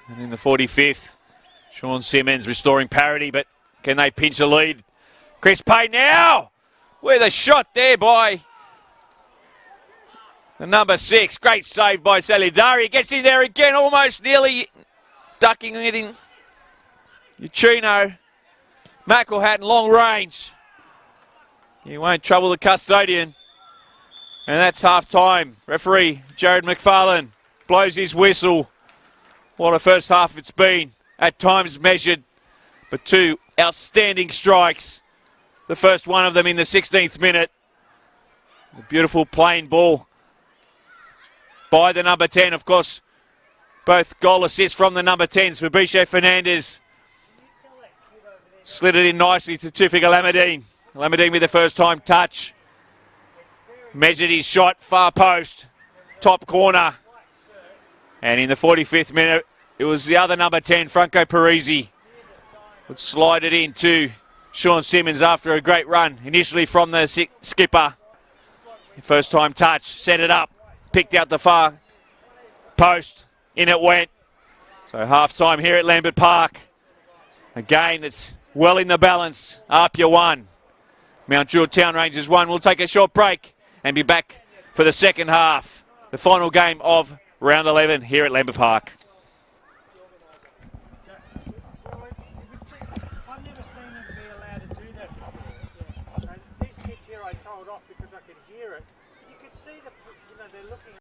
And in the 45th, Sean Simmons restoring parity, but can they pinch a lead? Chris Payne now with a shot there by the number 6. Great save by Salidari. Gets in there again, almost nearly ducking it in. Uchino. Michael Hatton, long range. He won't trouble the custodian. And that's half-time. Referee Jared McFarlane blows his whistle. What a first half it's been. At times measured, but two outstanding strikes. The first one of them in the 16th minute. A beautiful plain ball by the number 10, of course. Both goal assists from the number 10s. Fabricio Fernandez slid it in nicely to Tufik Alameddine. Alameddine with the first time touch. Measured his shot, far post, top corner. And in the 45th minute, it was the other number 10, Franco Parisi, would slide it in to Sean Simmons after a great run, initially from the skipper. First time touch, set it up, picked out the far post, in it went. So half time here at Lambert Park. A game that's well in the balance. APIA 1, Mount Druitt Town Rangers 1. We'll take a short break and be back for the second half. The final game of round 11 here at Lambert Park. I've never seen them be allowed to do that before. These kids here I told off because I could hear it. You could see they're looking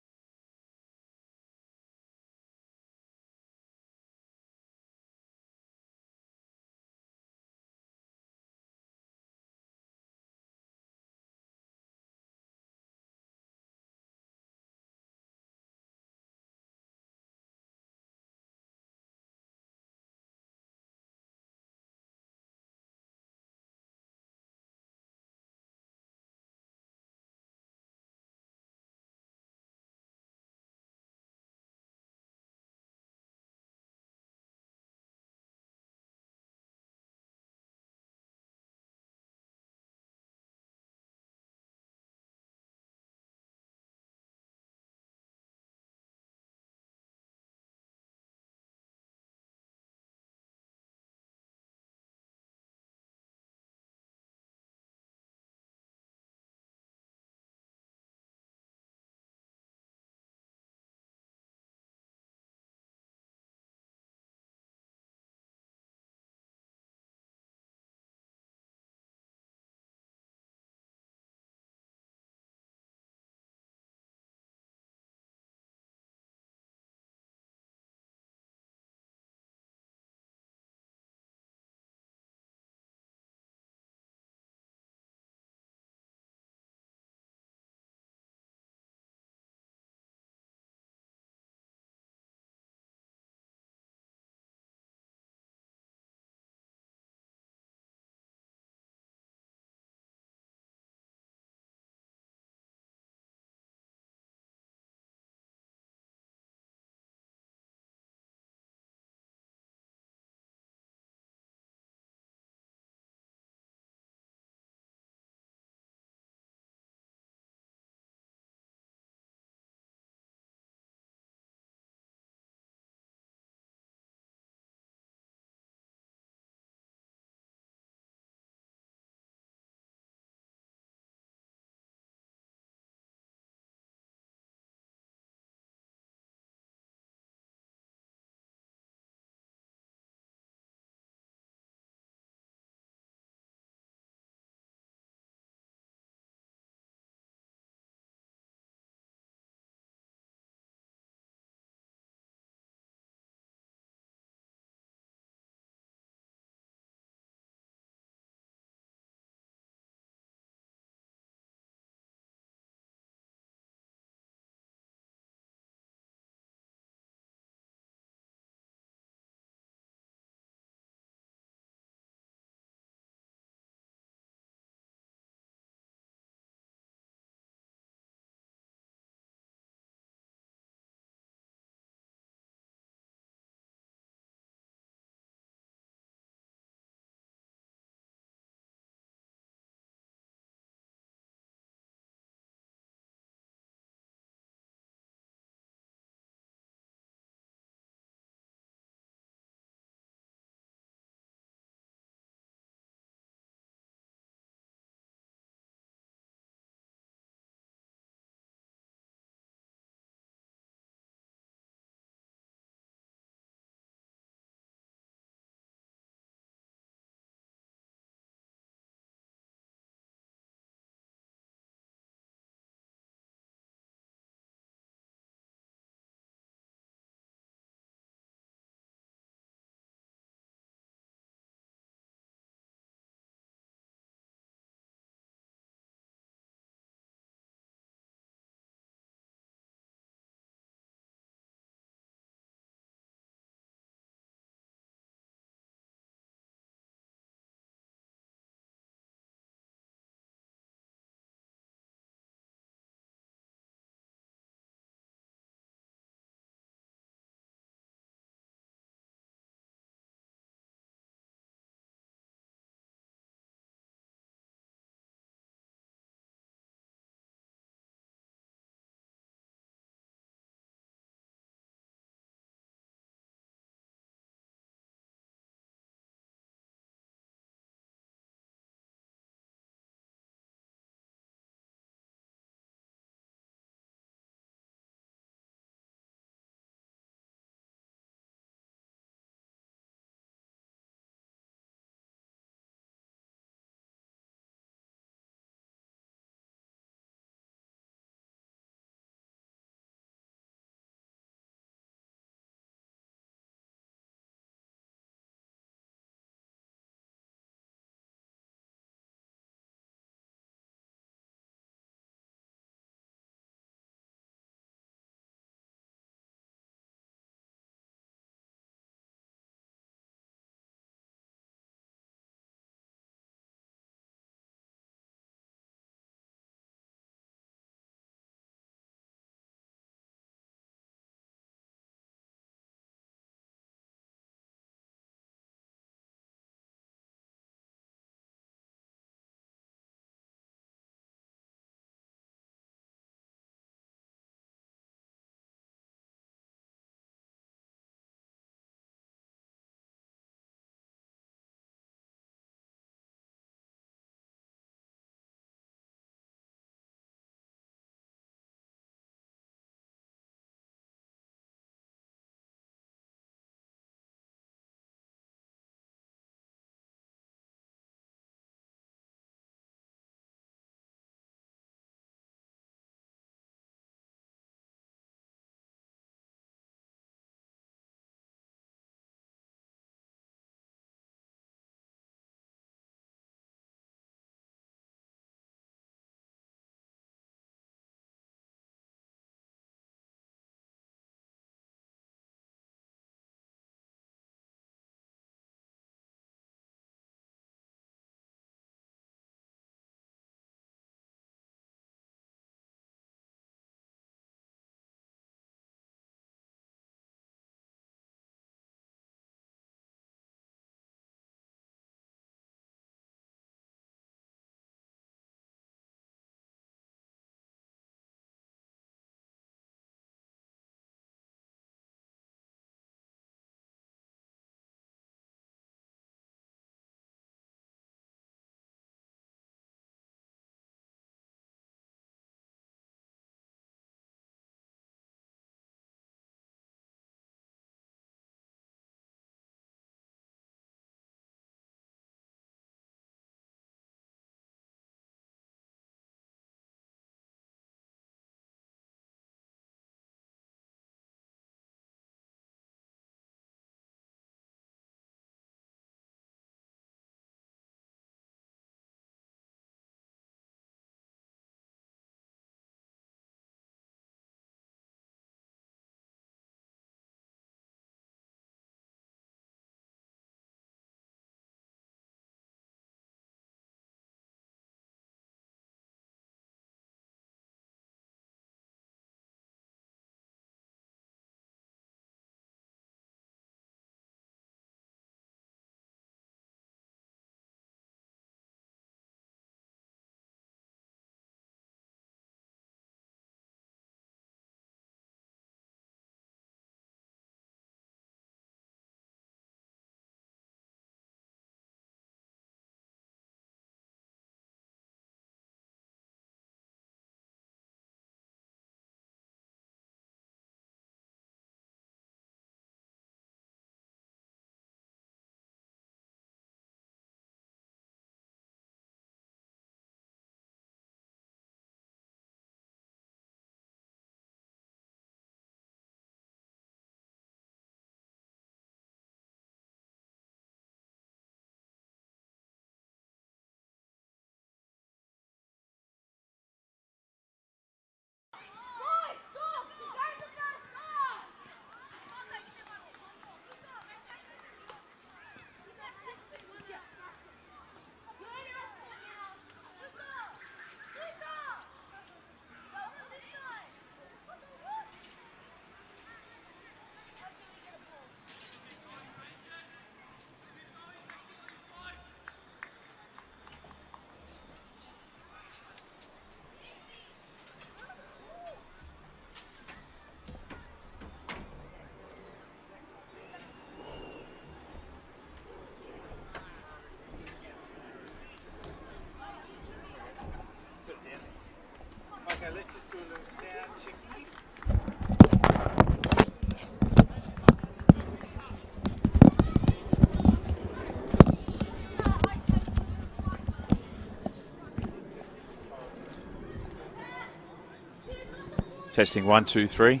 Testing 1, 2, 3.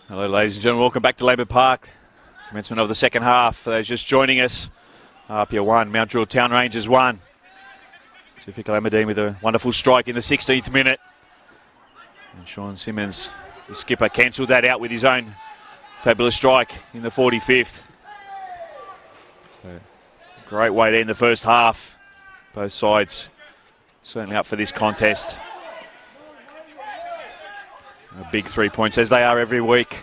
Hello, ladies and gentlemen. Welcome back to Labour Park. Commencement of the second half. For those just joining us, APIA 1, Mount Druitt Town Rangers 1. Tiffik Alameddine with a wonderful strike in the 16th minute. And Sean Simmons, the skipper, cancelled that out with his own fabulous strike in the 45th. So, great way to end the first half. Both sides certainly up for this contest. A big 3 points, as they are every week.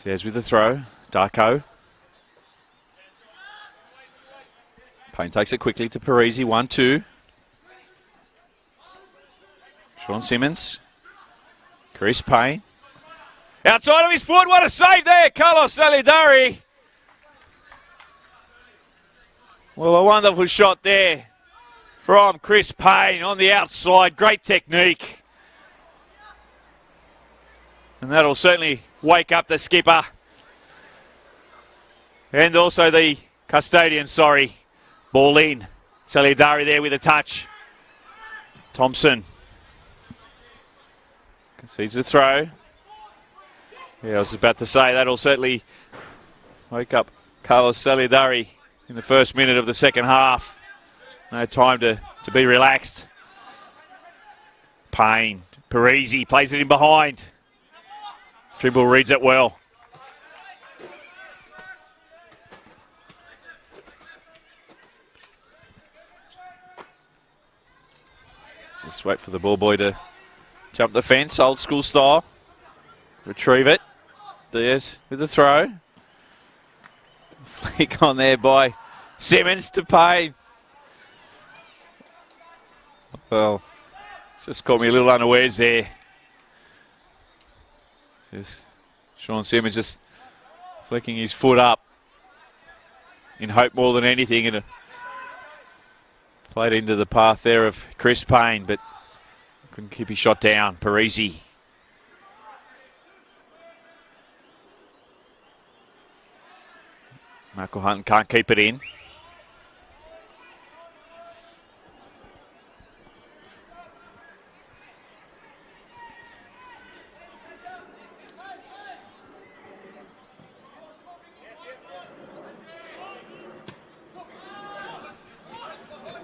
There's with the throw. Darko. Payne takes it quickly to Parisi. 1-2. Sean Simmons. Chris Payne. Outside of his foot. What a save there. Carlos Salidari. Well, a wonderful shot there from Chris Payne on the outside. Great technique. And that'll certainly wake up the skipper. And also the custodian, sorry. Ball in. Salidari there with a touch. Thompson. Concedes the throw. Yeah, I was about to say that'll certainly wake up Carlos Salidari in the first minute of the second half. No time to be relaxed. Payne. Parisi plays it in behind. Trimble reads it well. Just wait for the ball boy to jump the fence, old school style. Retrieve it. There's with the throw. Flick on there by Simmons to Payne. Well, it's just caught me a little unawares there. Just Sean Simmons just flicking his foot up in hope more than anything, and played into the path there of Chris Payne, but couldn't keep his shot down. Parisi. Michael Hunt can't keep it in.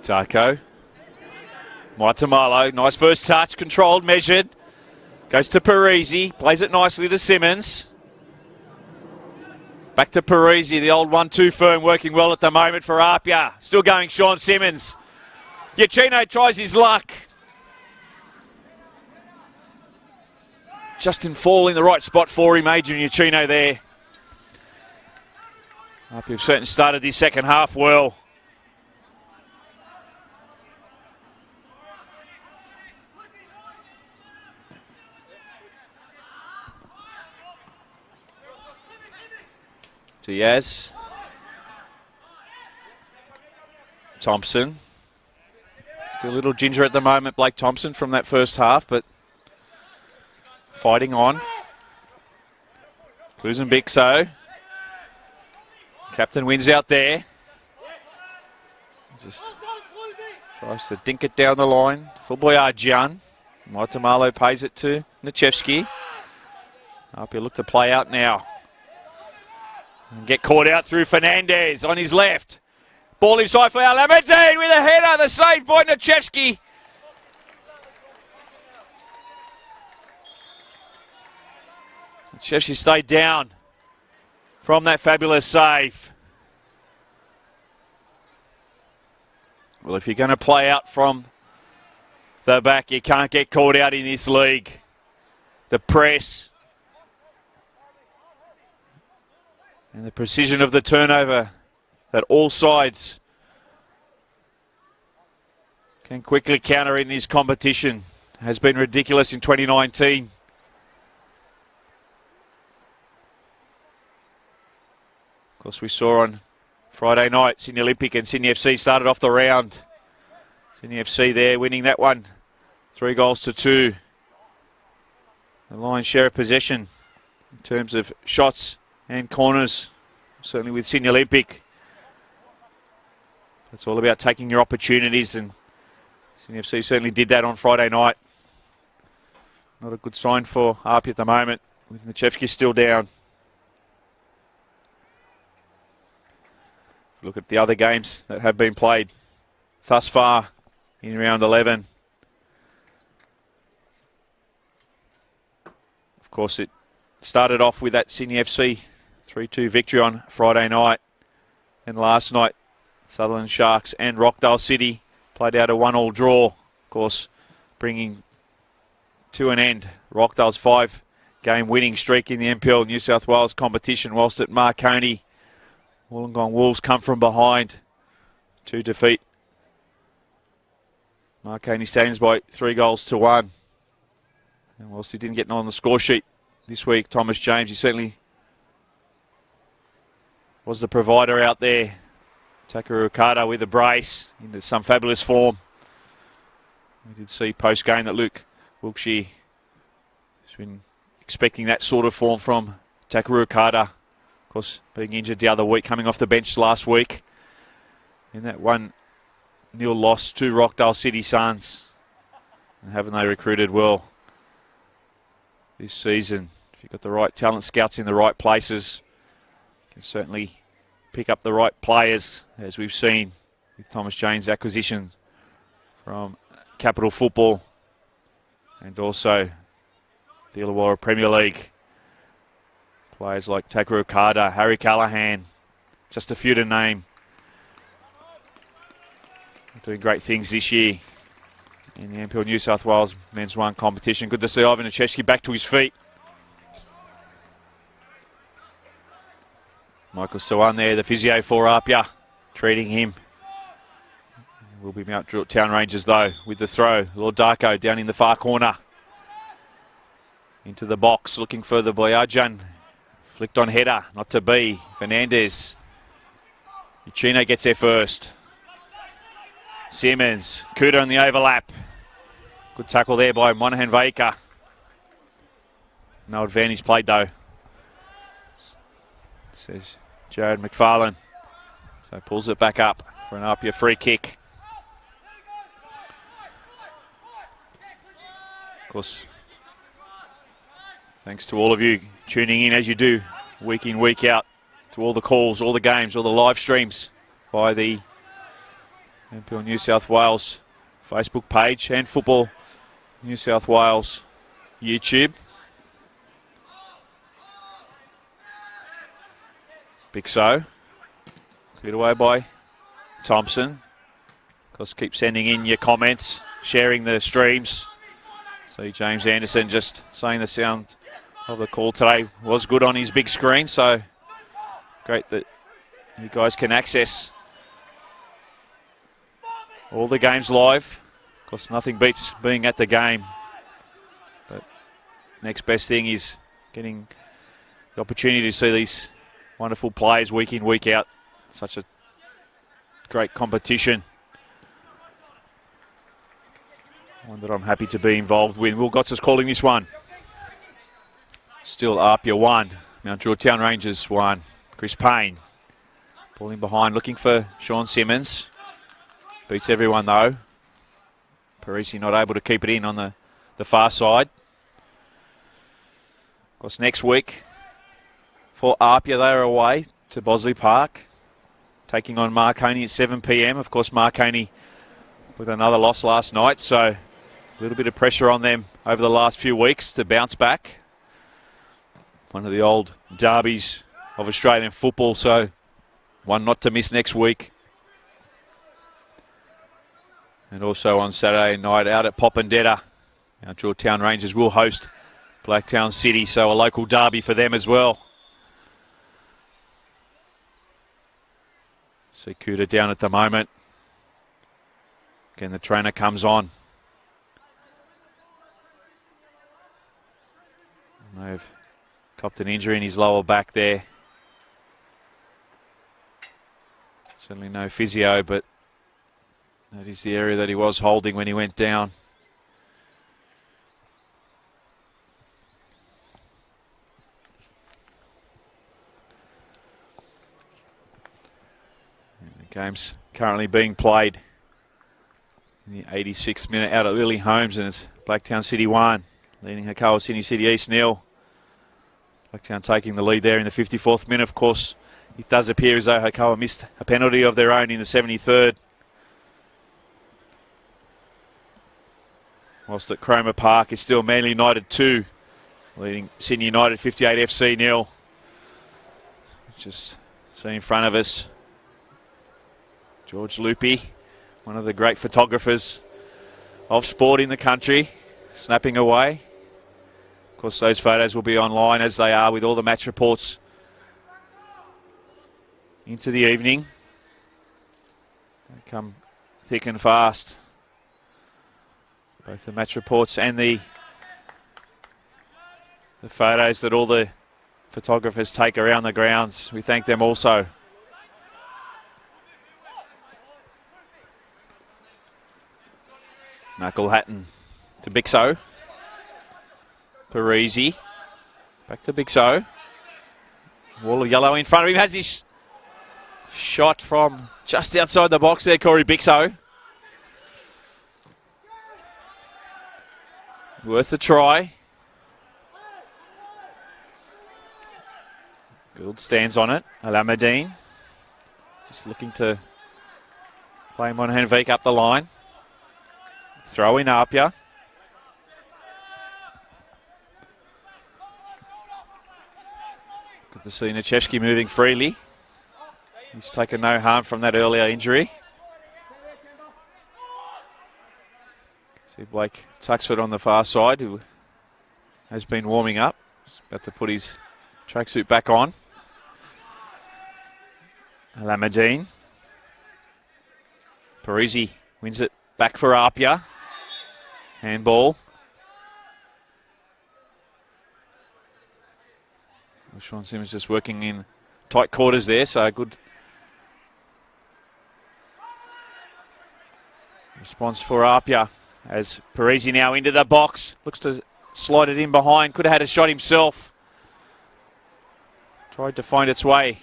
Darko. Maitamalo, nice first touch, controlled, measured. Goes to Parisi, plays it nicely to Simmons. Back to Parisi, the old 1-2 firm working well at the moment for Apia. Still going Sean Simmons. Giacchino tries his luck. Justin Fall in the right spot for him, Adrian Giacchino there. Apia have certainly started this second half well. Diaz. Thompson. Still a little ginger at the moment, Blake Thompson, from that first half, but fighting on. Kluzenbixo. Captain wins out there. Just tries to dink it down the line. Fort Boyard Gian. Maitamalo pays it to Nichevsky. Apia look to play out now. And get caught out through Fernandez on his left. Ball inside for Alameddine with a header. The save by Nichevsky. Nichevsky stayed down from that fabulous save. Well, if you're going to play out from the back, you can't get caught out in this league. The press and the precision of the turnover that all sides can quickly counter in this competition has been ridiculous in 2019. Of course, we saw on Friday night, Sydney Olympic and Sydney FC started off the round. Sydney FC there winning that one, 3-2. The lion's share of possession in terms of shots and corners, certainly with Sydney Olympic. It's all about taking your opportunities, and Sydney FC certainly did that on Friday night. Not a good sign for APIA at the moment, with Nichevsky still down. Look at the other games that have been played thus far in round 11. Of course, it started off with that Sydney FC 3-2 victory on Friday night. And last night, Sutherland Sharks and Rockdale City played out a 1-1 draw. Of course, bringing to an end Rockdale's 5-game winning streak in the NPL New South Wales competition, whilst at Marconi, Wollongong Wolves come from behind to defeat Marconi Stallions by 3-1. And whilst he didn't get on the score sheet this week, Thomas James, he certainly was the provider out there. Takaru Okada with a brace into some fabulous form. We did see post-game that Luke Wilkshire has been expecting that sort of form from Takaru Okada. Of course, being injured the other week, coming off the bench last week. In that 1-0 loss to Rockdale City Suns. And haven't they recruited well this season? If you've got the right talent scouts in the right places, you can certainly pick up the right players, as we've seen with Thomas James' acquisition from Capital Football and also the Illawarra Premier League. Players like Takaru Okada, Harry Callahan, just a few to name. Doing great things this year in the NPL New South Wales Men's 1 competition. Good to see Ivan Nichevsky back to his feet. Michael Sawan there, the physio for APIA, treating him. Will be Mount Druitt Town Rangers though, with the throw. Lord Darko down in the far corner. Into the box, looking for the Boyajan. Flicked on header, not to be. Fernandez. Uchino gets there first. Simmons, Kuda on the overlap. Good tackle there by Monahan Vaika. No advantage played though, says Jared McFarlane. So pulls it back up for an APIA free kick. Of course, thanks to all of you tuning in as you do week in, week out, to all the calls, all the games, all the live streams by the NPL New South Wales Facebook page and Football New South Wales YouTube. Big So, cleared away by Thompson. Of course, keep sending in your comments, sharing the streams. See James Anderson just saying the sound of the call today was good on his big screen, so great that you guys can access all the games live. Of course, nothing beats being at the game, but next best thing is getting the opportunity to see these wonderful players week in, week out. Such a great competition. One that I'm happy to be involved with. Will Gotts is calling this one. Still APIA 1, Mount Druitt Town Rangers 1. Chris Payne pulling behind, looking for Sean Simmons. Beats everyone though. Parisi not able to keep it in on the far side. Of course, next week for APIA, they are away to Bosley Park, taking on Marconi at 7 p.m. Of course, Marconi with another loss last night, so a little bit of pressure on them over the last few weeks to bounce back. One of the old derbies of Australian football, so one not to miss next week. And also on Saturday night out at Popondetta, our Druitt Town Rangers will host Blacktown City, so a local derby for them as well. See Kuda down at the moment. Again, the trainer comes on. They've copped an injury in his lower back there. Certainly no physio, but that is the area that he was holding when he went down. Game's currently being played in the 86th minute out at Lily Holmes, and it's Blacktown City 1, leading Hakawa Sydney City East 0. Blacktown taking the lead there in the 54th minute. Of course, it does appear as though Hakawa missed a penalty of their own in the 73rd. Whilst at Cromer Park, it's still Manly United 2, leading Sydney United 58 FC 0. Just see in front of us George Loopy, one of the great photographers of sport in the country, snapping away. Of course, those photos will be online, as they are with all the match reports into the evening. They come thick and fast. Both the match reports and the photos that all the photographers take around the grounds. We thank them also. Knuckle-Hatton to Bixo. Parisi. Back to Bixo. Wall of yellow in front of him. Has his shot from just outside the box there, Corey Bixo. Worth a try. Gould stands on it. Alameddine just looking to play him on Henvik up the line. Throw in APIA. Good to see Nichevsky moving freely. He's taken no harm from that earlier injury. See Blake Tuxford on the far side, who has been warming up. He's about to put his tracksuit back on. Alameddine. Parisi wins it back for APIA. Handball. Well, Sean Simmons just working in tight quarters there, so good response for APIA as Parisi now into the box. Looks to slide it in behind. Could have had a shot himself. Tried to find its way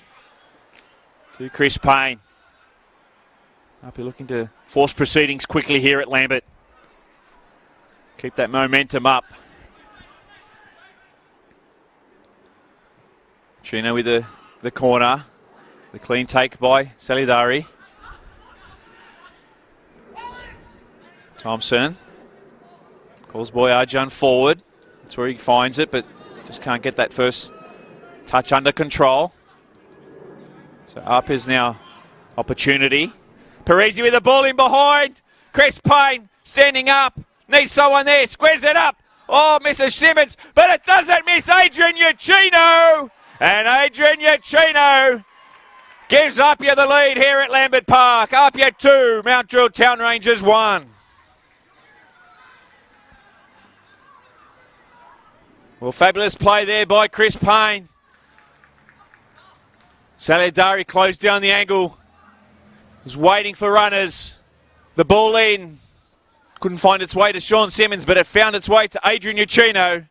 to Chris Payne. APIA looking to force proceedings quickly here at Lambert. Keep that momentum up. Chino with the corner. The clean take by Salidari. Thompson. Calls Boyajan forward. That's where he finds it, but just can't get that first touch under control. So APIA's now opportunity. Parisi with the ball in behind. Chris Payne standing up. Needs someone there. Squares it up. Oh, misses Simmons, but it doesn't miss Adrian Uchino. And Adrian Uchino gives APIA the lead here at Lambert Park. APIA 2, Mount Druitt Town Rangers 1. Well, fabulous play there by Chris Payne. Salidari closed down the angle. Was waiting for runners. The ball in. Couldn't find its way to Sean Simmons, but it found its way to Adrian Uchino.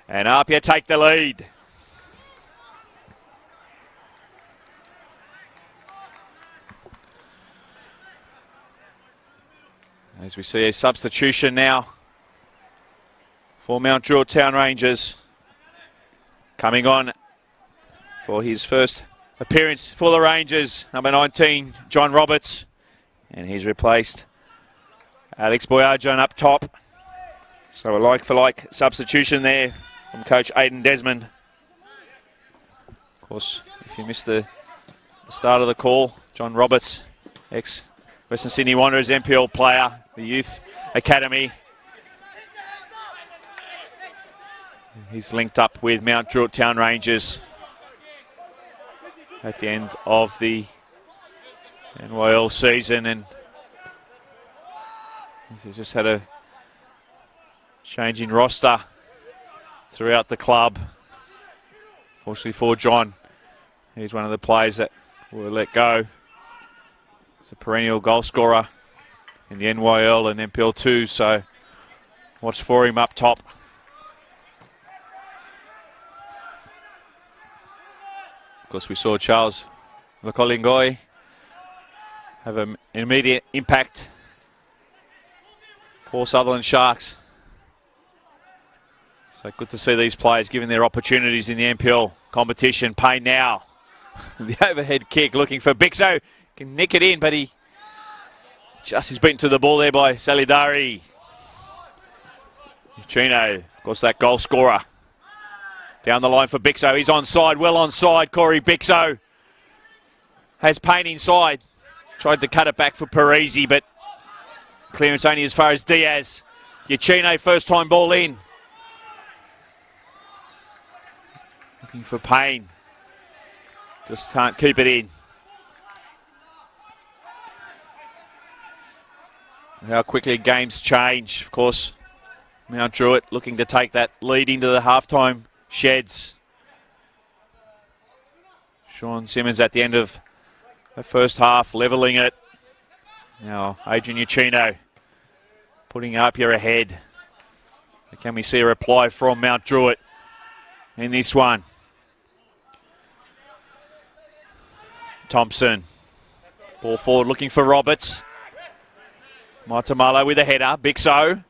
And APIA take the lead. As we see a substitution now for Mount Druitt Town Rangers. Coming on for his first appearance for the Rangers, number 19, John Roberts. And he's replaced Alex Boyajan up top. So a like-for-like substitution there from coach Aidan Desmond. Of course, if you missed the start of the call, John Roberts, ex-Western Sydney Wanderers NPL player, the Youth Academy. He's linked up with Mount Druitt Town Rangers at the end of the NYL season, and he's just had a change in roster throughout the club. Fortunately for John, he's one of the players that were let go. He's a perennial goal scorer in the NYL and NPL 2, so watch for him up top. Of course, we saw Charles Lokolingoi have an immediate impact for Sutherland Sharks. So good to see these players given their opportunities in the NPL competition. Payne now. The overhead kick looking for Bixo. Can nick it in, but he just is beaten to the ball there by Salidari. Chino, of course, that goal scorer. Down the line for Bixo. He's onside, well onside. Corey Bixo has Payne inside. Tried to cut it back for Parisi, but clearance only as far as Diaz. Giacchino, first time ball in. Looking for Payne. Just can't keep it in. How quickly games change. Of course, Mount Druitt looking to take that lead into the halftime sheds. Sean Simmons at the end of the first half, levelling it. Now, Adrian Giacchino putting APIA ahead. Can we see a reply from Mount Druitt in this one? Thompson. Ball forward looking for Roberts. Martamalo with a header. Bixo.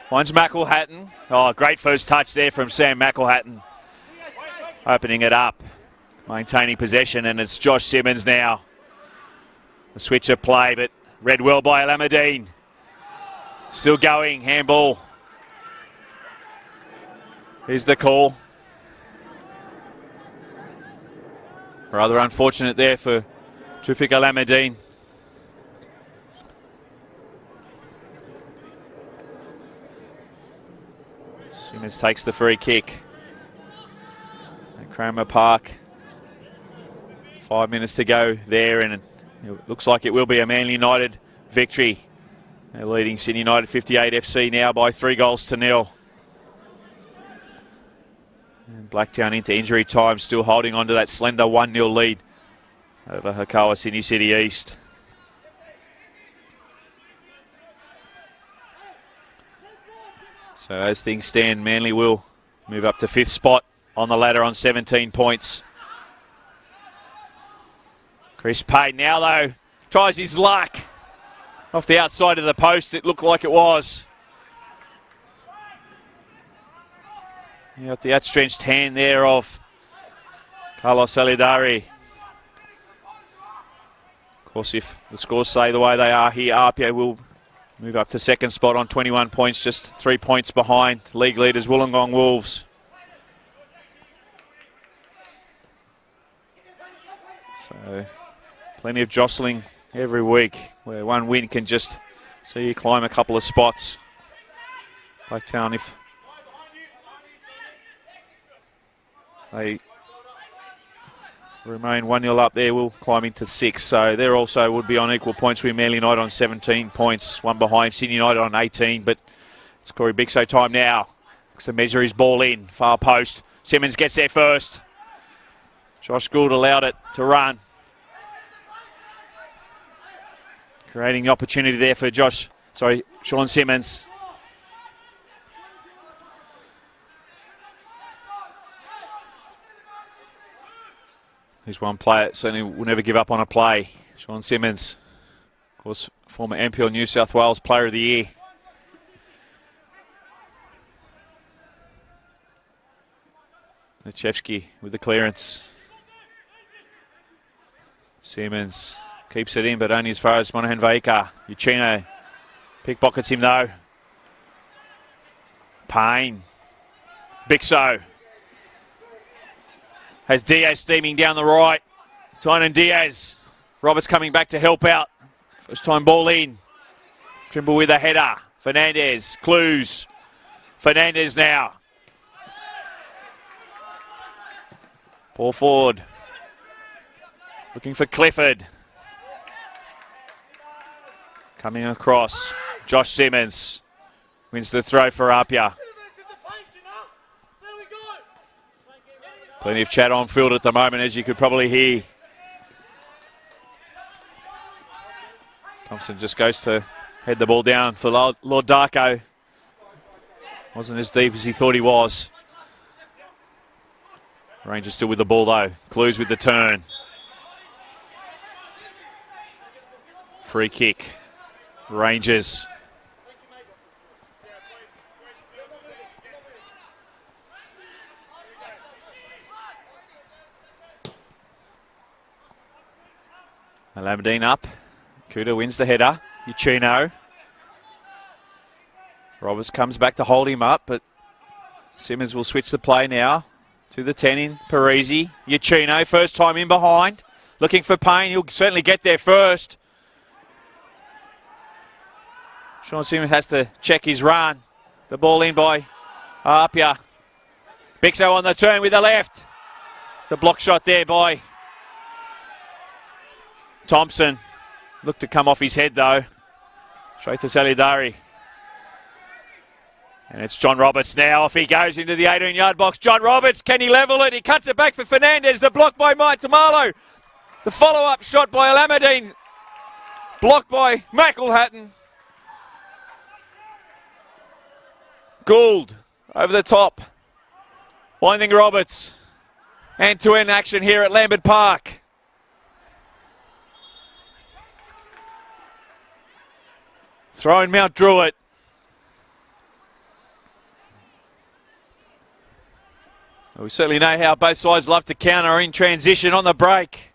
Finds McElhatton. Oh, great first touch there from Sam McElhatton. Opening it up. Maintaining possession, and it's Josh Simmons now. The switch of play, but read well by Alameddine. Still going. Handball. Here's the call. Rather unfortunate there for Tufik Alameddine. Simmons takes the free kick. At Cranmer Park. 5 minutes to go there, and it looks like it will be a Manly United victory. They're leading Sydney United 58 FC now by 3-0. And Blacktown into injury time, still holding on to that slender 1-0 lead over Hakawa Sydney City East. So as things stand, Manly will move up to 5th spot on the ladder on 17 points. Chris Payne now, though, tries his luck. Off the outside of the post, it looked like it was. You got the outstretched hand there of Carlos Salidari. Of course, if the scores stay the way they are here, APIA will move up to 2nd spot on 21 points, just 3 points behind league leaders Wollongong Wolves. So, plenty of jostling every week, where one win can just see you climb a couple of spots. Blacktown, if they remain 1-0 up there, will climb into 6th. So there also would be on equal points with Manly United on 17 points, one behind Sydney United on 18. But it's Corey Bixo time now. Looks to measure his ball in, far post. Simmons gets there first. Josh Gould allowed it to run. Creating the opportunity there for Sean Simmons. He's one player, certainly will never give up on a play. Sean Simmons, of course, former NPL New South Wales Player of the Year. Lechevsky with the clearance. Simmons keeps it in, but only as far as Monahan Vaika. Giacchino pickpockets him though. Payne. Bixo. Has Diaz steaming down the right. Tynan Diaz. Roberts coming back to help out. First time ball in. Trimble with a header. Fernandez. Clues. Fernandez now. Ball forward. Looking for Clifford. Coming across. Josh Simmons wins the throw for APIA. Plenty of chat on field at the moment, as you could probably hear. Thompson just goes to head the ball down for Lord Darko. Wasn't as deep as he thought he was. Rangers still with the ball though. Clues with the turn. Free kick. Rangers. Alameddine up. Kuda wins the header. Uchino. Roberts comes back to hold him up, but Simmons will switch the play now to the 10 in Parisi. Uchino, first time in behind. Looking for Payne. He'll certainly get there first. Sean Simmons has to check his run. The ball in by APIA. Bixo on the turn with the left. The block shot there by Thompson. Looked to come off his head though. Straight to Salidari. And it's John Roberts now. Off he goes into the 18-yard box. John Roberts, can he level it? He cuts it back for Fernandez. The block by Maitamalo. The follow-up shot by Alameddine. Blocked by McElhatton. Gould over the top. Finding Roberts. End-to-end action here at Lambert Park. Throwing Mount Druitt. We certainly know how both sides love to counter in transition on the break.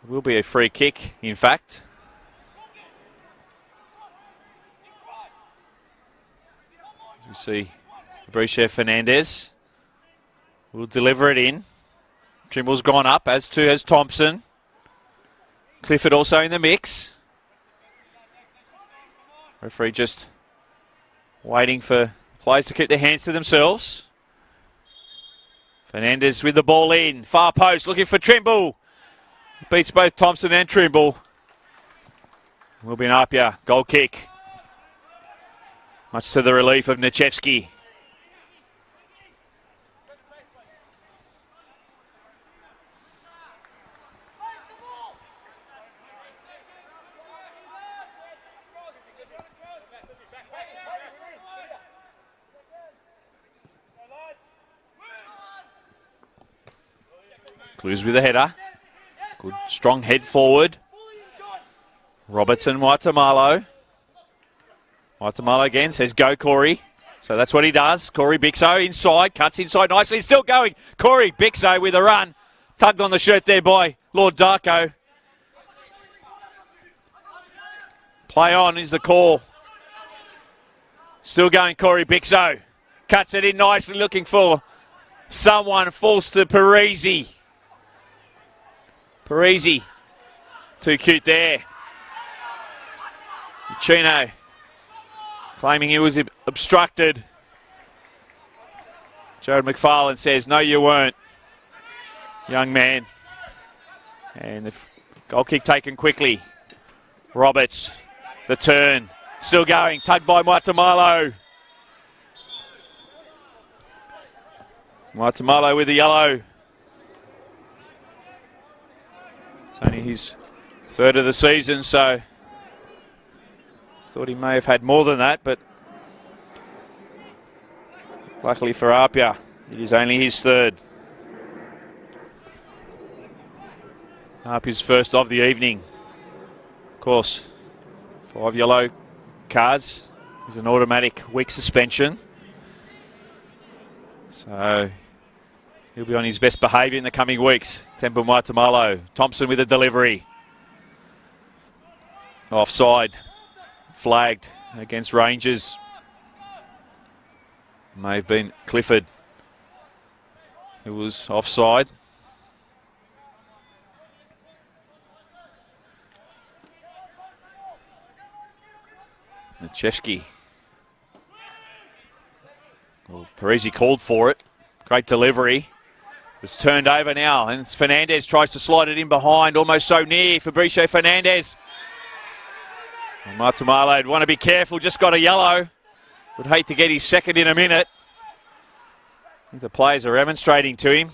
It will be a free kick, in fact. As we see, Fabricio Fernandez will deliver it in. Trimble's gone up, as too has Thompson. Clifford also in the mix. Referee just waiting for players to keep their hands to themselves. Fernandez with the ball in. Far post looking for Trimble. Beats both Thompson and Trimble. Will be an APIA goal kick. Much to the relief of Nichevsky. Clues with a header. Good strong head forward. Robertson, Maitamalo. Maitamalo again says go Corey. So that's what he does. Corey Bixo inside, cuts inside nicely, still going. Corey Bixo with a run. Tugged on the shirt there by Lord Darko. Play on is the call. Still going Corey Bixo. Cuts it in nicely, looking for someone. Falls to Parisi. Parisi, too cute there. Chino claiming he was obstructed. Jared McFarlane says, no you weren't, young man. And the goal kick taken quickly. Roberts, the turn, still going, tugged by Maitamalo. Maitamalo with the yellow. It's only his third of the season, so thought he may have had more than that, but luckily for APIA, it is only his third. APIA's first of the evening. Of course, 5 yellow cards is an automatic week suspension. So he'll be on his best behaviour in the coming weeks. Temple Maitamalo. Thompson with a delivery. Offside. Flagged against Rangers. May have been Clifford who was offside. Nichevsky. Well, Parisi called for it. Great delivery. It's turned over now, and Fernandez tries to slide it in behind, almost so near. Fabricio Fernandez. Well, Maitamalo would want to be careful, just got a yellow. Would hate to get his second in a minute. I think the players are remonstrating to him.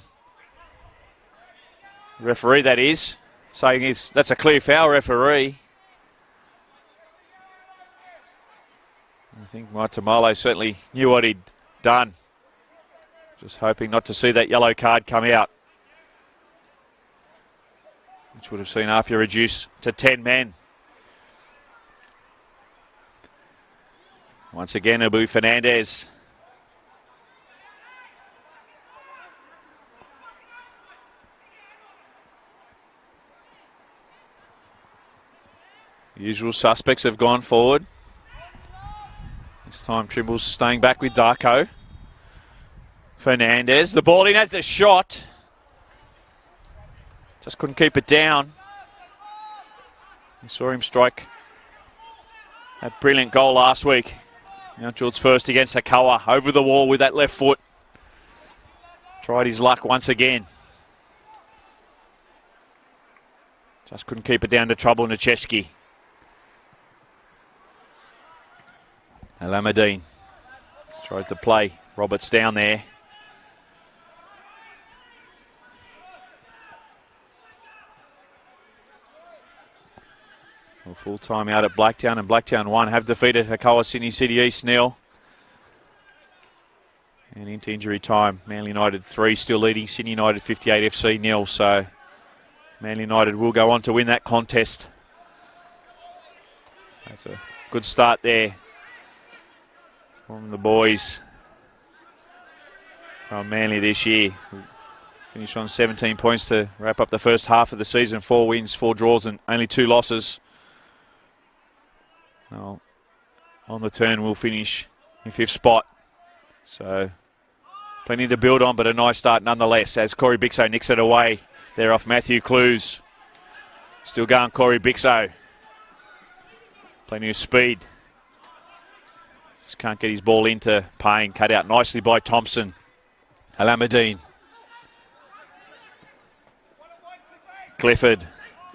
The referee, that is, saying that's a clear foul, referee. I think Maitamalo certainly knew what he'd done. Just hoping not to see that yellow card come out, which would have seen APIA reduce to 10 men. Once again, Abu Fernandez. Usual suspects have gone forward. This time Trimble's staying back with Darko. Fernandez, the ball in, has the shot. Just couldn't keep it down. We saw him strike that brilliant goal last week. Mount Druitt's first against Hakawa, over the wall with that left foot. Tried his luck once again. Just couldn't keep it down to trouble Nechesky. Alameddine tried to play Roberts down there. Well, full time out at Blacktown, and Blacktown 1 have defeated Hakawa Sydney City East nil. And into injury time, Manly United 3 still leading Sydney United 58 FC nil. So Manly United will go on to win that contest. That's a good start there from the boys from Manly this year. Finished on 17 points to wrap up the first half of the season. 4 wins, 4 draws and only 2 losses. Well, on the turn we'll finish in 5th spot. So plenty to build on, but a nice start nonetheless as Corey Bixo nicks it away there off Matthew Clues. Still going Corey Bixo. Plenty of speed. Just can't get his ball into Payne. Cut out nicely by Thompson. Alameddine. Clifford.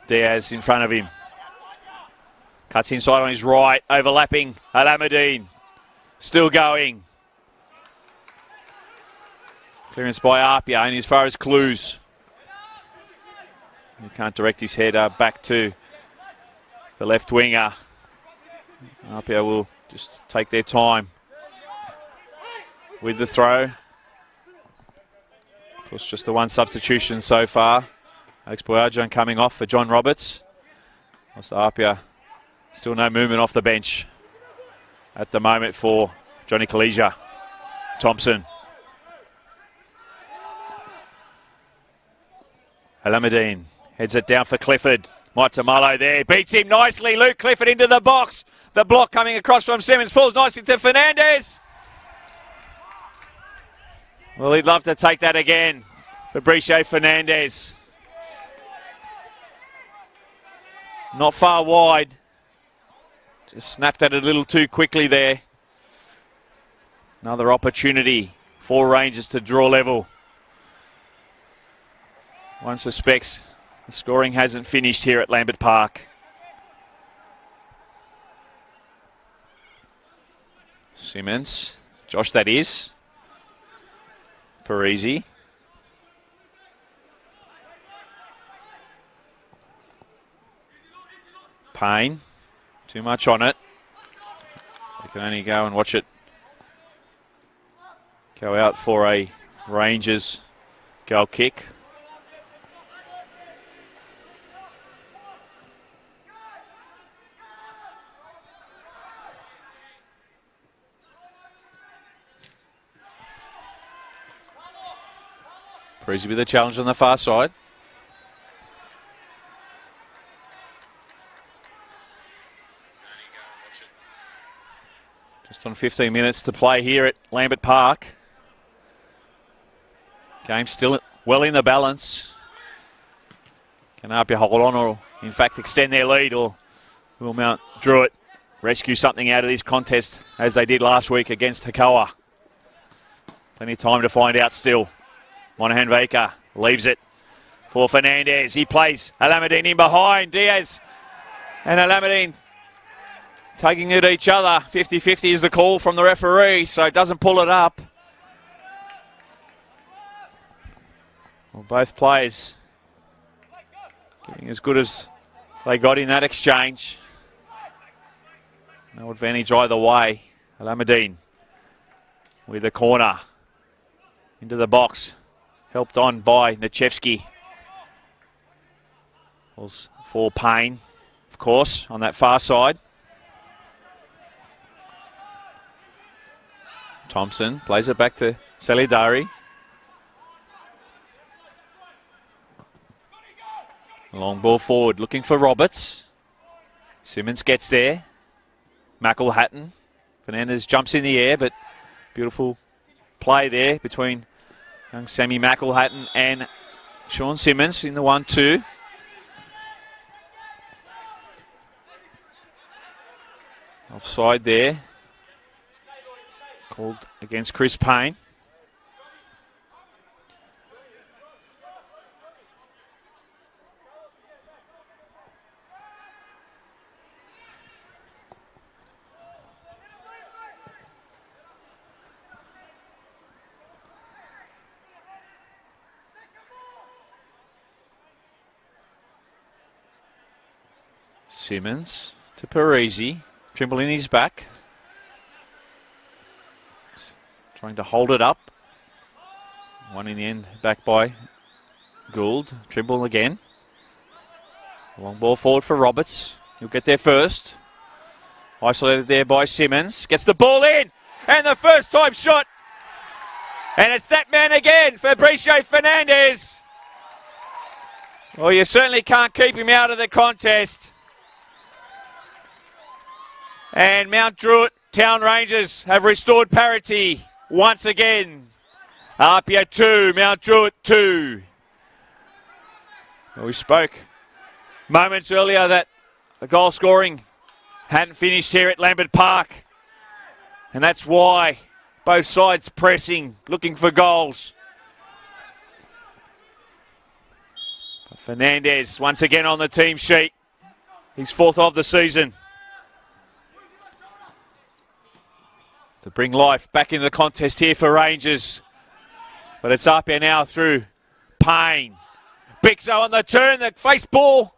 Diaz in front of him. Cuts inside on his right. Overlapping. Alameddine. Still going. Clearance by APIA, and as far as Clues. He can't direct his head back to the left winger. APIA will just take their time with the throw. Of course, just the one substitution so far. Alex Boyajian coming off for John Roberts. Whilst APIA, still no movement off the bench at the moment for Johnny Kalesia. Thompson. Alameddine heads it down for Clifford. Maitamalo there, beats him nicely. Luke Clifford into the box. The block coming across from Simmons, falls nicely to Fernandez. Well, he'd love to take that again. Fabricio Fernandez. Not far wide. Just snapped at it a little too quickly there. Another opportunity for Rangers to draw level. One suspects the scoring hasn't finished here at Lambert Park. Simmons, Josh that is. Parisi. Payne, too much on it. So you can only go and watch it go out for a Rangers goal kick. Parisi with a challenge on the far side. Just on 15 minutes to play here at Lambert Park. Game still well in the balance. Can APIA hold on or, in fact, extend their lead, or will Mount Druitt rescue something out of this contest as they did last week against Hakawa? Plenty of time to find out still. Monahan Baker leaves it for Fernandez. He plays Alameddine in behind. Diaz and Alameddine taking it each other. 50-50 is the call from the referee, so it doesn't pull it up. Well, both players getting as good as they got in that exchange. No advantage either way. Alameddine with the corner. into the box. Helped on by Nichevsky. For Payne, of course, on that far side. Thompson plays it back to Salidari. Long ball forward, looking for Roberts. Simmons gets there. McElhatton. Fernandez jumps in the air, but beautiful play there between young Sammy McElhatton and Sean Simmons in the 1-2. Offside there. Called against Chris Payne. Simmons to Parisi. Trimble in his back. Trying to hold it up. One in the end, back by Gould. Trimble again. Long ball forward for Roberts. He'll get there first. Isolated there by Simmons. Gets the ball in. And the first time shot. And it's that man again, Fabricio Fernandez. Well, you certainly can't keep him out of the contest. And Mount Druitt Town Rangers have restored parity once again. APIA 2, Mount Druitt 2. We spoke moments earlier that the goal scoring hadn't finished here at Lambert Park. And that's why both sides pressing, looking for goals. But Fernandez once again on the team sheet. He's fourth of the season. To bring life back into the contest here for Rangers. But it's up here now through Payne. Bixo on the turn, the face ball.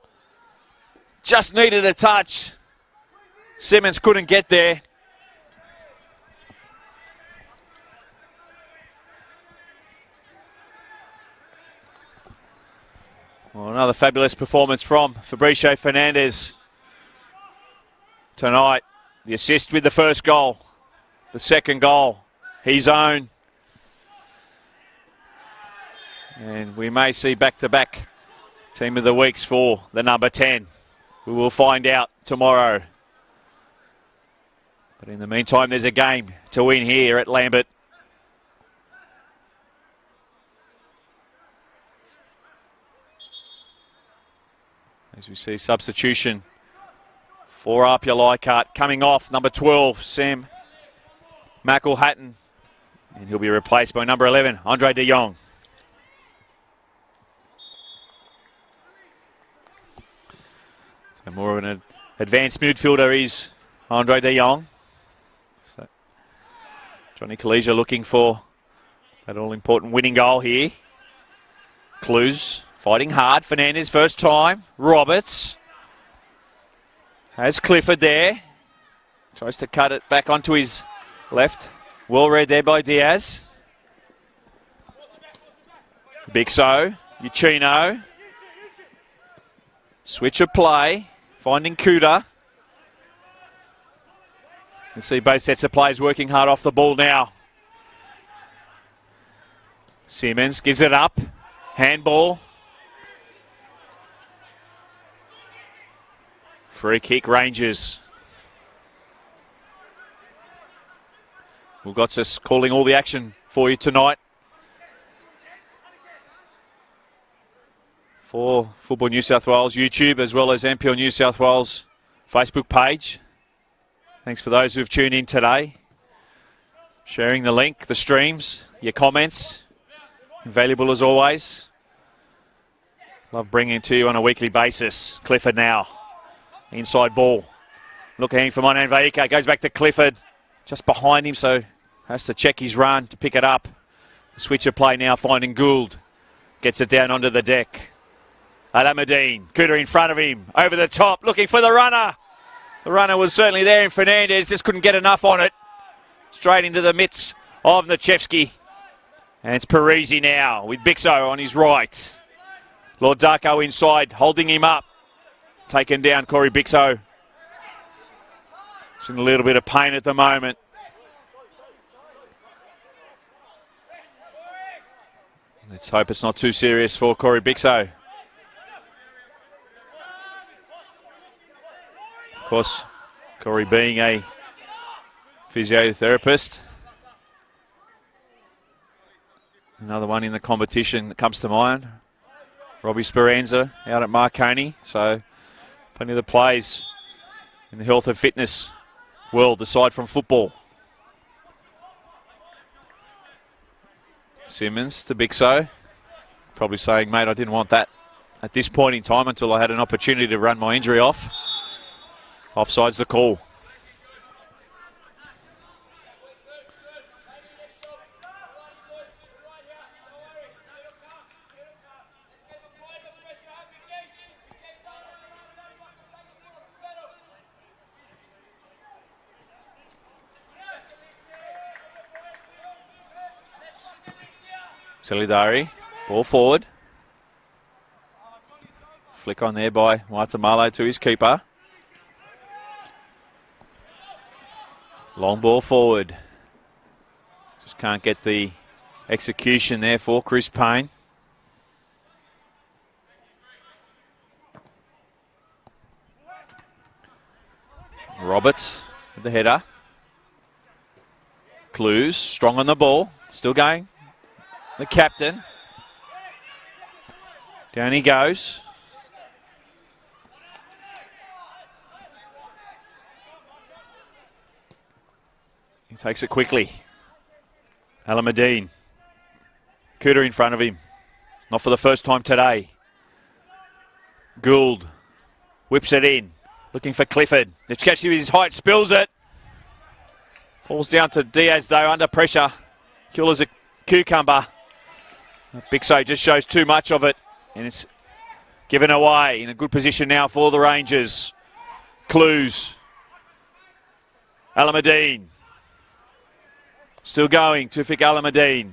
Just needed a touch. Simmons couldn't get there. Well, another fabulous performance from Fabricio Fernandez tonight. The assist with the first goal. The second goal, his own. And we may see back-to-back team of the weeks for the number 10. We will find out tomorrow. But in the meantime, there's a game to win here at Lambert. As we see substitution for APIA Leichhardt coming off, number 12, Sam McElhatton, and he'll be replaced by number 11, Andre de Jong. So more of an advanced midfielder is Andre de Jong. So Johnny Kalesia looking for that all-important winning goal here. Clues fighting hard. Fernandez first time. Roberts has Clifford there. Tries to cut it back onto his left. Well read there by Diaz. Bixo. Uchino. Switch of play. Finding Kuda. You see both sets of players working hard off the ball now. Simmons gives it up. Handball. Free kick, Rangers. Wilgotsis calling all the action for you tonight. For Football New South Wales YouTube as well as NPL New South Wales Facebook page. Thanks for those who have tuned in today. Sharing the link, the streams, your comments. Invaluable as always. Love bringing it to you on a weekly basis. Clifford now. Inside ball. Looking for Monan Vaika. Goes back to Clifford. Just behind him, so has to check his run to pick it up. The switch of play now finding Gould. Gets it down onto the deck. Alameddine. Cooter in front of him. Over the top. Looking for the runner. The runner was certainly there in Fernandez. Just couldn't get enough on it. Straight into the midst of Nichevsky. And it's Parisi now with Bixo on his right. Lord Darko inside, holding him up. Taken down, Corey Bixo. He's in a little bit of pain at the moment. Let's hope it's not too serious for Corey Bixo. Of course, Corey being a physiotherapist. Another one in the competition that comes to mind. Robbie Speranza out at Marconi. So plenty of the plays in the health and fitness world aside from football. Simmons to Bixo. Probably saying, mate, I didn't want that at this point in time until I had an opportunity to run my injury off. Offside's the call. Salidari, ball forward. Flick on there by Waitamalo to his keeper. Long ball forward. Just can't get the execution there for Chris Payne. Roberts with the header. Clues, strong on the ball, still going. The captain. Down he goes. He takes it quickly. Alameddine. Cooter in front of him. Not for the first time today. Gould whips it in. Looking for Clifford. Let's catch him with his height. Spills it. Falls down to Diaz though under pressure. Cool as a cucumber. Bixo just shows too much of it. And it's given away. In a good position now for the Rangers. Clues. Alameddine. Still going. Tufik Alameddine.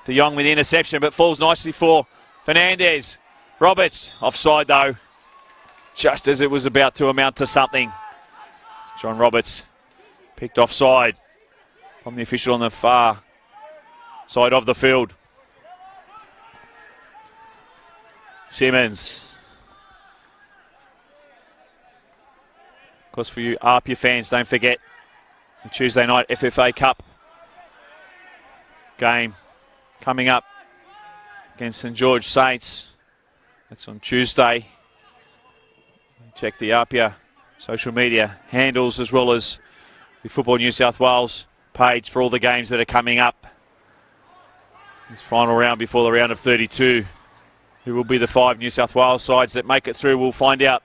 De Jong with the interception, but falls nicely for Fernandez. Roberts. Offside though. Just as it was about to amount to something. John Roberts picked offside from the official on the far side of the field. Simmons. Of course, for you APIA fans, don't forget the Tuesday night FFA Cup game coming up against St George Saints. That's on Tuesday. Check the APIA social media handles as well as the Football New South Wales page for all the games that are coming up. This final round before the round of 32. Who will be the 5 New South Wales sides that make it through, we'll find out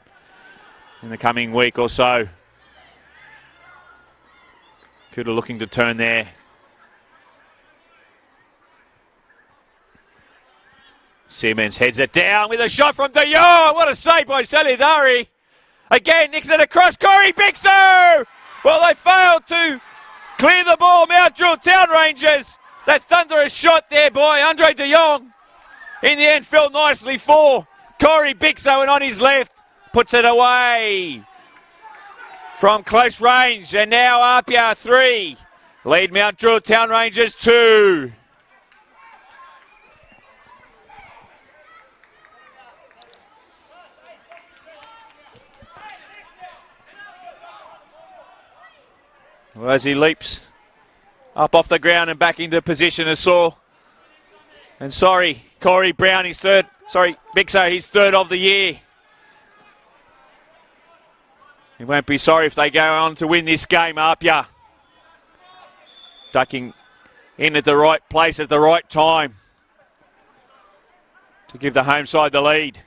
in the coming week or so. Kuda looking to turn there. Simmons heads it down with a shot from De Jong. What a save by Salidari. Again, nicks it across. Corey Bixo! Well, they failed to clear the ball. Mount Druitt Town Rangers. That thunderous shot there by Andre De Jong. In the end, fell nicely for Corey Bixo, and on his left, puts it away from close range. And now APIA 3, lead Mount Druitt Town Rangers 2. Well, as he leaps up off the ground and back into position as saw. And sorry, Corey Brown, Bixo, his third of the year. He won't be sorry if they go on to win this game, APIA. Ducking in at the right place at the right time to give the home side the lead.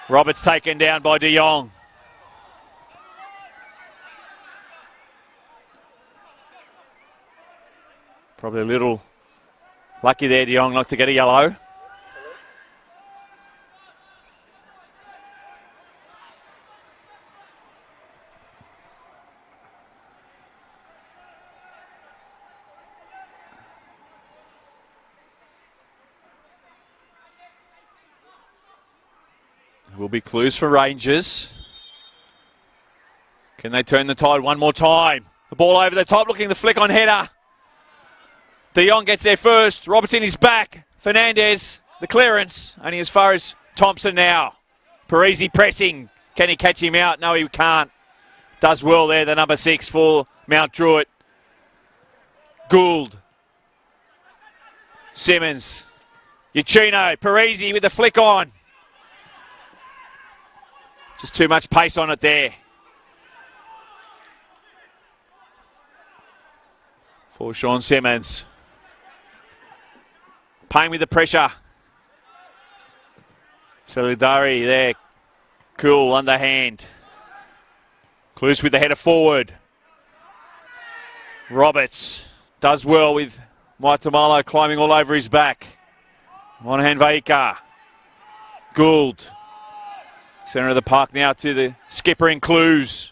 Roberts taken down by De Jong. Probably a little lucky there, De Jong, not to get a yellow. Will be clues for Rangers. Can they turn the tide one more time? The ball over the top, looking the flick on header. De Jong gets there first. Robertson is back. Fernandez, the clearance. Only as far as Thompson now. Parisi pressing. Can he catch him out? No, he can't. Does well there, the number 6 for Mount Druitt. Gould. Simmons. Uchino. Parisi with the flick on. Just too much pace on it there. For Sean Simmons. Payne with the pressure. Solidari there. Cool, underhand. Clues with the header forward. Roberts does well with Maitamalo climbing all over his back. Monahan Vaika. Gould. Centre of the park now to the skipper in Clues.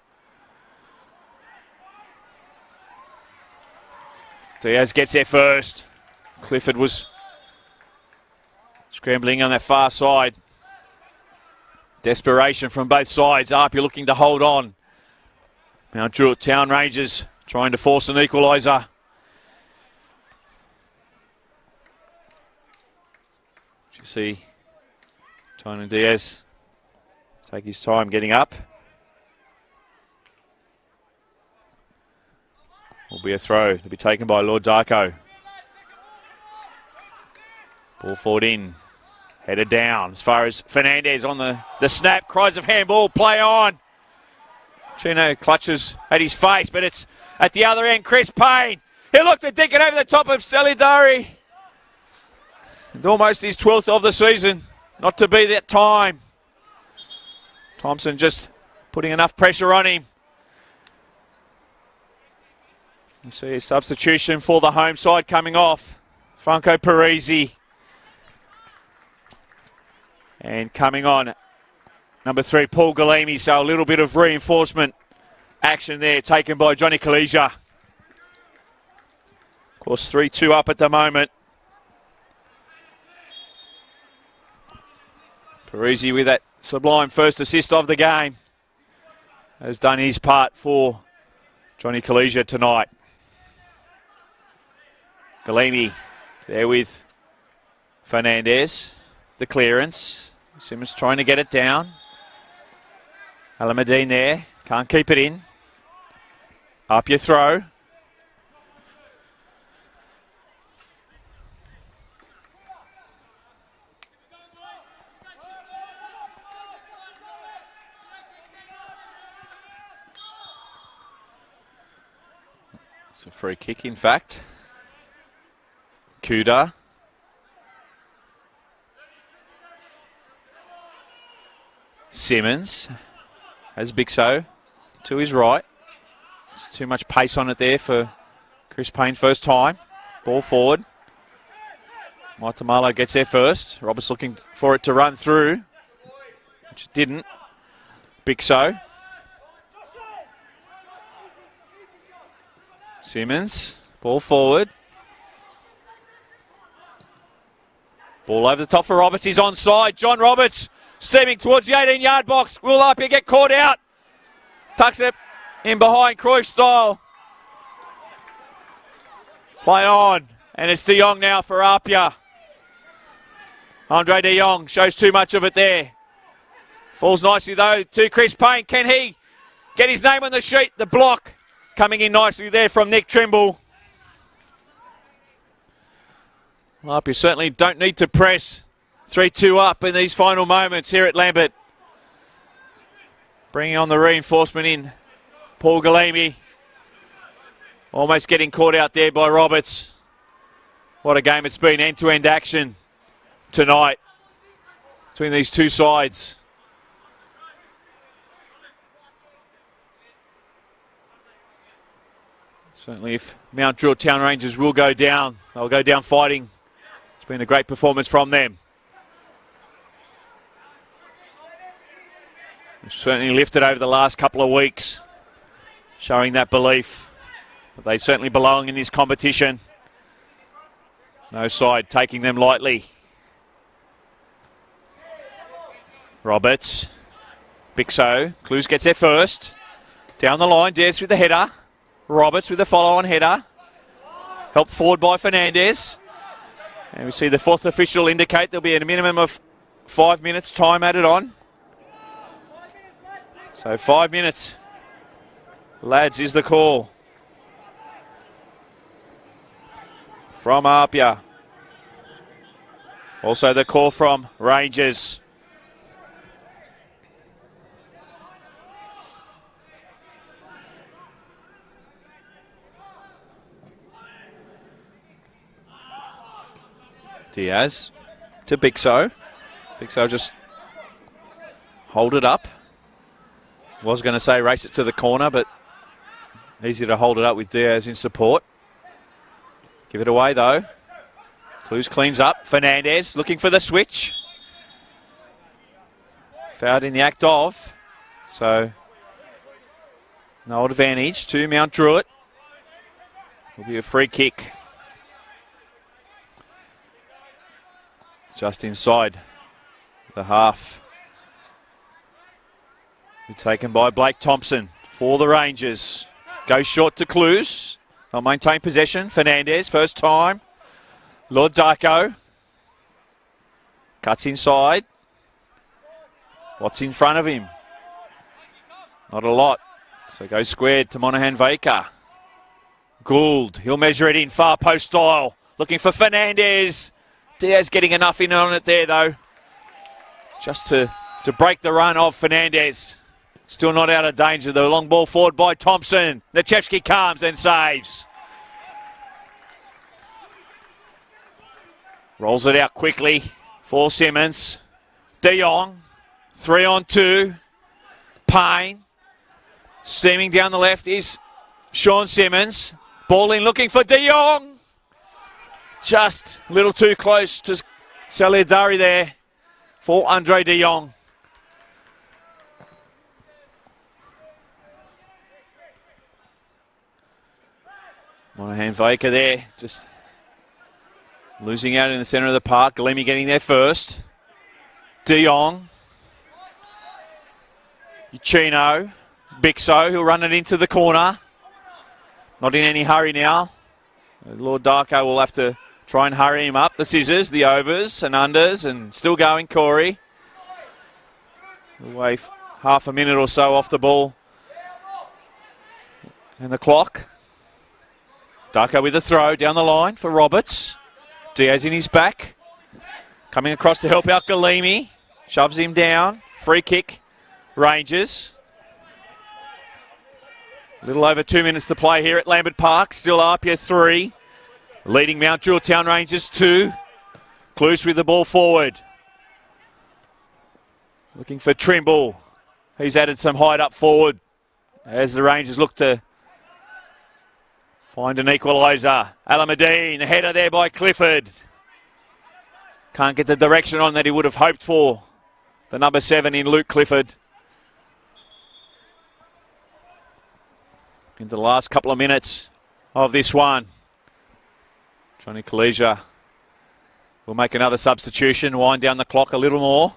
Diaz gets there first. Clifford was scrambling on that far side. Desperation from both sides. APIA looking to hold on. Mount Druitt Town Rangers trying to force an equaliser. You see Tony Diaz take his time getting up. Will be a throw to be taken by Lord Darko. Ball forward in. Headed down as far as Fernandez on the snap. Cries of handball. Play on. Chino clutches at his face, but it's at the other end. Chris Payne. He looked to dig it over the top of Salidari. And almost his 12th of the season. Not to be that time. Thompson just putting enough pressure on him. You see a substitution for the home side coming off. Franco Parisi. And coming on, number 3, Paul Galimi. So a little bit of reinforcement action there taken by Johnny Kalesia. Of course, 3-2 up at the moment. Parisi with that sublime first assist of the game has done his part for Johnny Kalesia tonight. Galimi there with Fernandez. The clearance. Simmons trying to get it down. Alamadine there. Can't keep it in. Up your throw. It's a free kick, in fact. Kuda. Simmons has Bixo to his right. There's too much pace on it there for Chris Payne first time. Ball forward. Maitamalo gets there first. Roberts looking for it to run through, which it didn't. Bixo. Simmons. Ball forward. Ball over the top for Roberts. He's onside. John Roberts. Steaming towards the 18-yard box. Will APIA get caught out? Tucks it in behind, Cruyff style. Play on. And it's De Jong now for APIA. Andre De Jong shows too much of it there. Falls nicely, though, to Chris Payne. Can he get his name on the sheet? The block coming in nicely there from Nick Trimble. APIA certainly don't need to press. 3-2 up in these final moments here at Lambert. Bringing on the reinforcement in Paul Galimi. Almost getting caught out there by Roberts. What a game it's been. End-to-end action tonight between these two sides. Certainly if Mount Druitt Town Rangers will go down, they'll go down fighting. It's been a great performance from them. They've certainly lifted over the last couple of weeks, showing that belief that they certainly belong in this competition. No side taking them lightly. Roberts. Bixo. Clues gets there first. Down the line, Diaz with the header. Roberts with the follow-on header. Helped forward by Fernandez. And we see the fourth official indicate there'll be a minimum of 5 minutes time added on. So 5 minutes. Lads is the call. From APIA. Also the call from Rangers. Diaz to Bixo. Bixo just hold it up. Was going to say race it to the corner, but easy to hold it up with Diaz in support. Give it away though. Clues cleans up. Fernandez looking for the switch. Fouled in the act of. So no advantage to Mount Druitt. Will be a free kick. Just inside the half. Be taken by Blake Thompson for the Rangers. Goes short to Clues. They'll maintain possession. Fernandez, first time. Lord Darko. Cuts inside. What's in front of him? Not a lot. So goes squared to Monaghan Vaker. Gould, he'll measure it in far post style. Looking for Fernandez. Diaz getting enough in on it there though. Just to break the run of Fernandez. Still not out of danger. The long ball forward by Thompson. Nechevsky comes and saves. Rolls it out quickly for Simmons. De Jong. 3-on-2. Payne. Steaming down the left is Sean Simmons. Ball in looking for De Jong. Just a little too close to Salidari there for Andre De Jong. Monaghan Vaker there, just losing out in the centre of the park. Galimi getting there first. De Jong. Chino. Bixo, who'll run it into the corner. Not in any hurry now. Lord Darko will have to try and hurry him up. The scissors, the overs and unders, and still going Corey. Away half a minute or so off the ball. And the clock. Darko with a throw down the line for Roberts. Diaz in his back. Coming across to help out Galimi. Shoves him down. Free kick. Rangers. A little over 2 minutes to play here at Lambert Park. Still APIA 3. Leading Mount Druitt Town Rangers 2. Clues with the ball forward. Looking for Trimble. He's added some height up forward as the Rangers look to find an equaliser. Alameddine, the header there by Clifford. Can't get the direction on that he would have hoped for. The number 7 in Luke Clifford. Into the last couple of minutes of this one. Johnny Kalesia will make another substitution, wind down the clock a little more.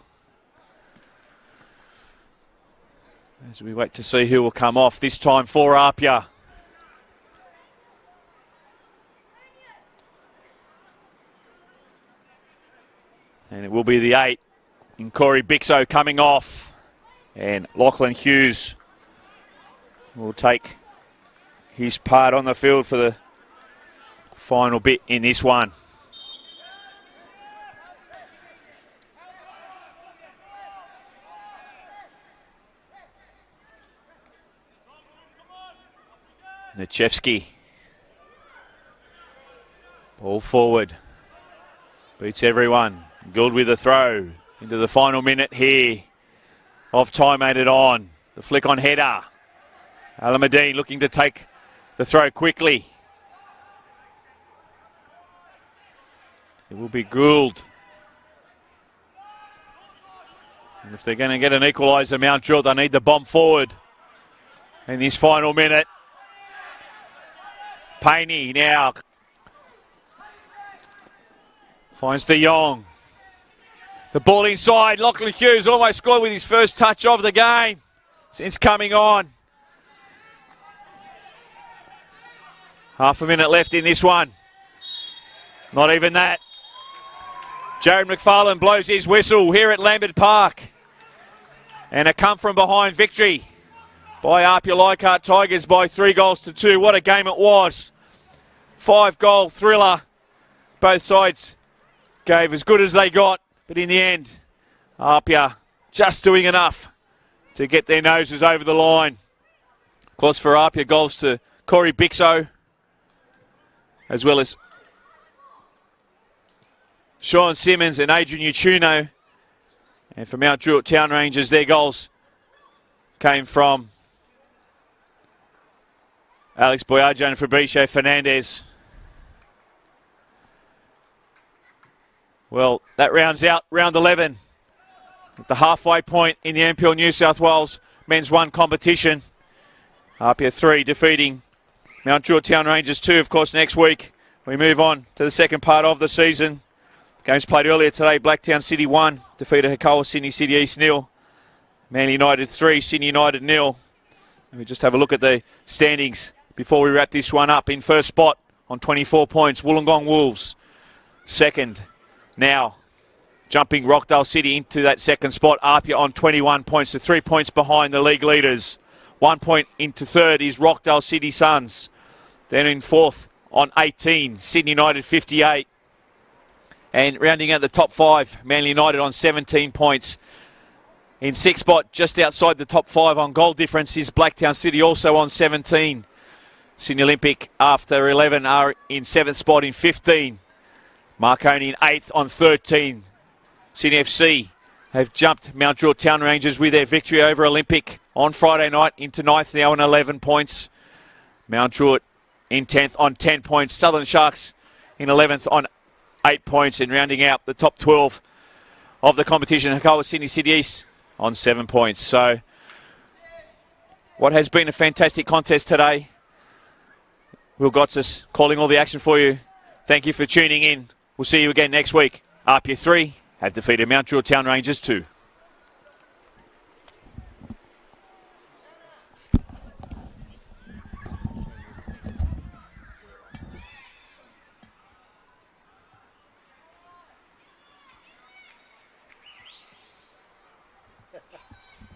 As we wait to see who will come off, this time for APIA. And it will be the 8 in Corey Bixo coming off. And Lachlan Hughes will take his part on the field for the final bit in this one. Nechevsky. Ball forward. Beats everyone. Gould with a throw into the final minute here of time added on. The flick on header. Alameddine looking to take the throw quickly. It will be Gould. And if they're going to get an equaliser, Mount Druitt, they need the bomb forward in this final minute. Payne now finds De Jong. The ball inside. Lachlan Hughes almost scored with his first touch of the game since coming on. Half a minute left in this one. Not even that. Jared McFarlane blows his whistle here at Lambert Park. And a come from behind victory by APIA Leichhardt Tigers by 3-2. What a game it was. 5-goal thriller. Both sides gave as good as they got. But in the end, APIA just doing enough to get their noses over the line. Of course, for APIA, goals to Corey Bixo, as well as Sean Simmons and Adrian Uchuno. And for Mount Druitt Town Rangers, their goals came from Alex Boyajo and Fabricio Fernandez. Well, that rounds out round 11 at the halfway point in the NPL New South Wales Men's 1 competition. APIA 3 defeating Mount Druitt Town Rangers 2, of course, next week. We move on to the second part of the season. Games played earlier today. Blacktown City 1 defeated Hakawa Sydney City East 0. Manly United 3, Sydney United 0. And we just have a look at the standings before we wrap this one up. In first spot on 24 points, Wollongong Wolves. Second, now jumping Rockdale City into that second spot. APIA on 21 points, to 3 points behind the league leaders. 1 point into third is Rockdale City Suns. Then in fourth on 18, Sydney United 58. And rounding out the top 5, Manly United on 17 points. In sixth spot, just outside the top 5 on goal difference, is Blacktown City, also on 17. Sydney Olympic, after 11, are in 7th spot in 15. Marconi in 8th on 13. Sydney FC have jumped Mount Druitt Town Rangers with their victory over Olympic on Friday night into 9th, now on 11 points. Mount Druitt in 10th on 10 points. Southern Sharks in 11th on 8 points. And rounding out the top 12 of the competition, Hakawa Sydney City East on 7 points. So what has been a fantastic contest today. Will Gotsis calling all the action for you. Thank you for tuning in. We'll see you again next week. APIA 3 have defeated Mount Druitt Town Rangers 2.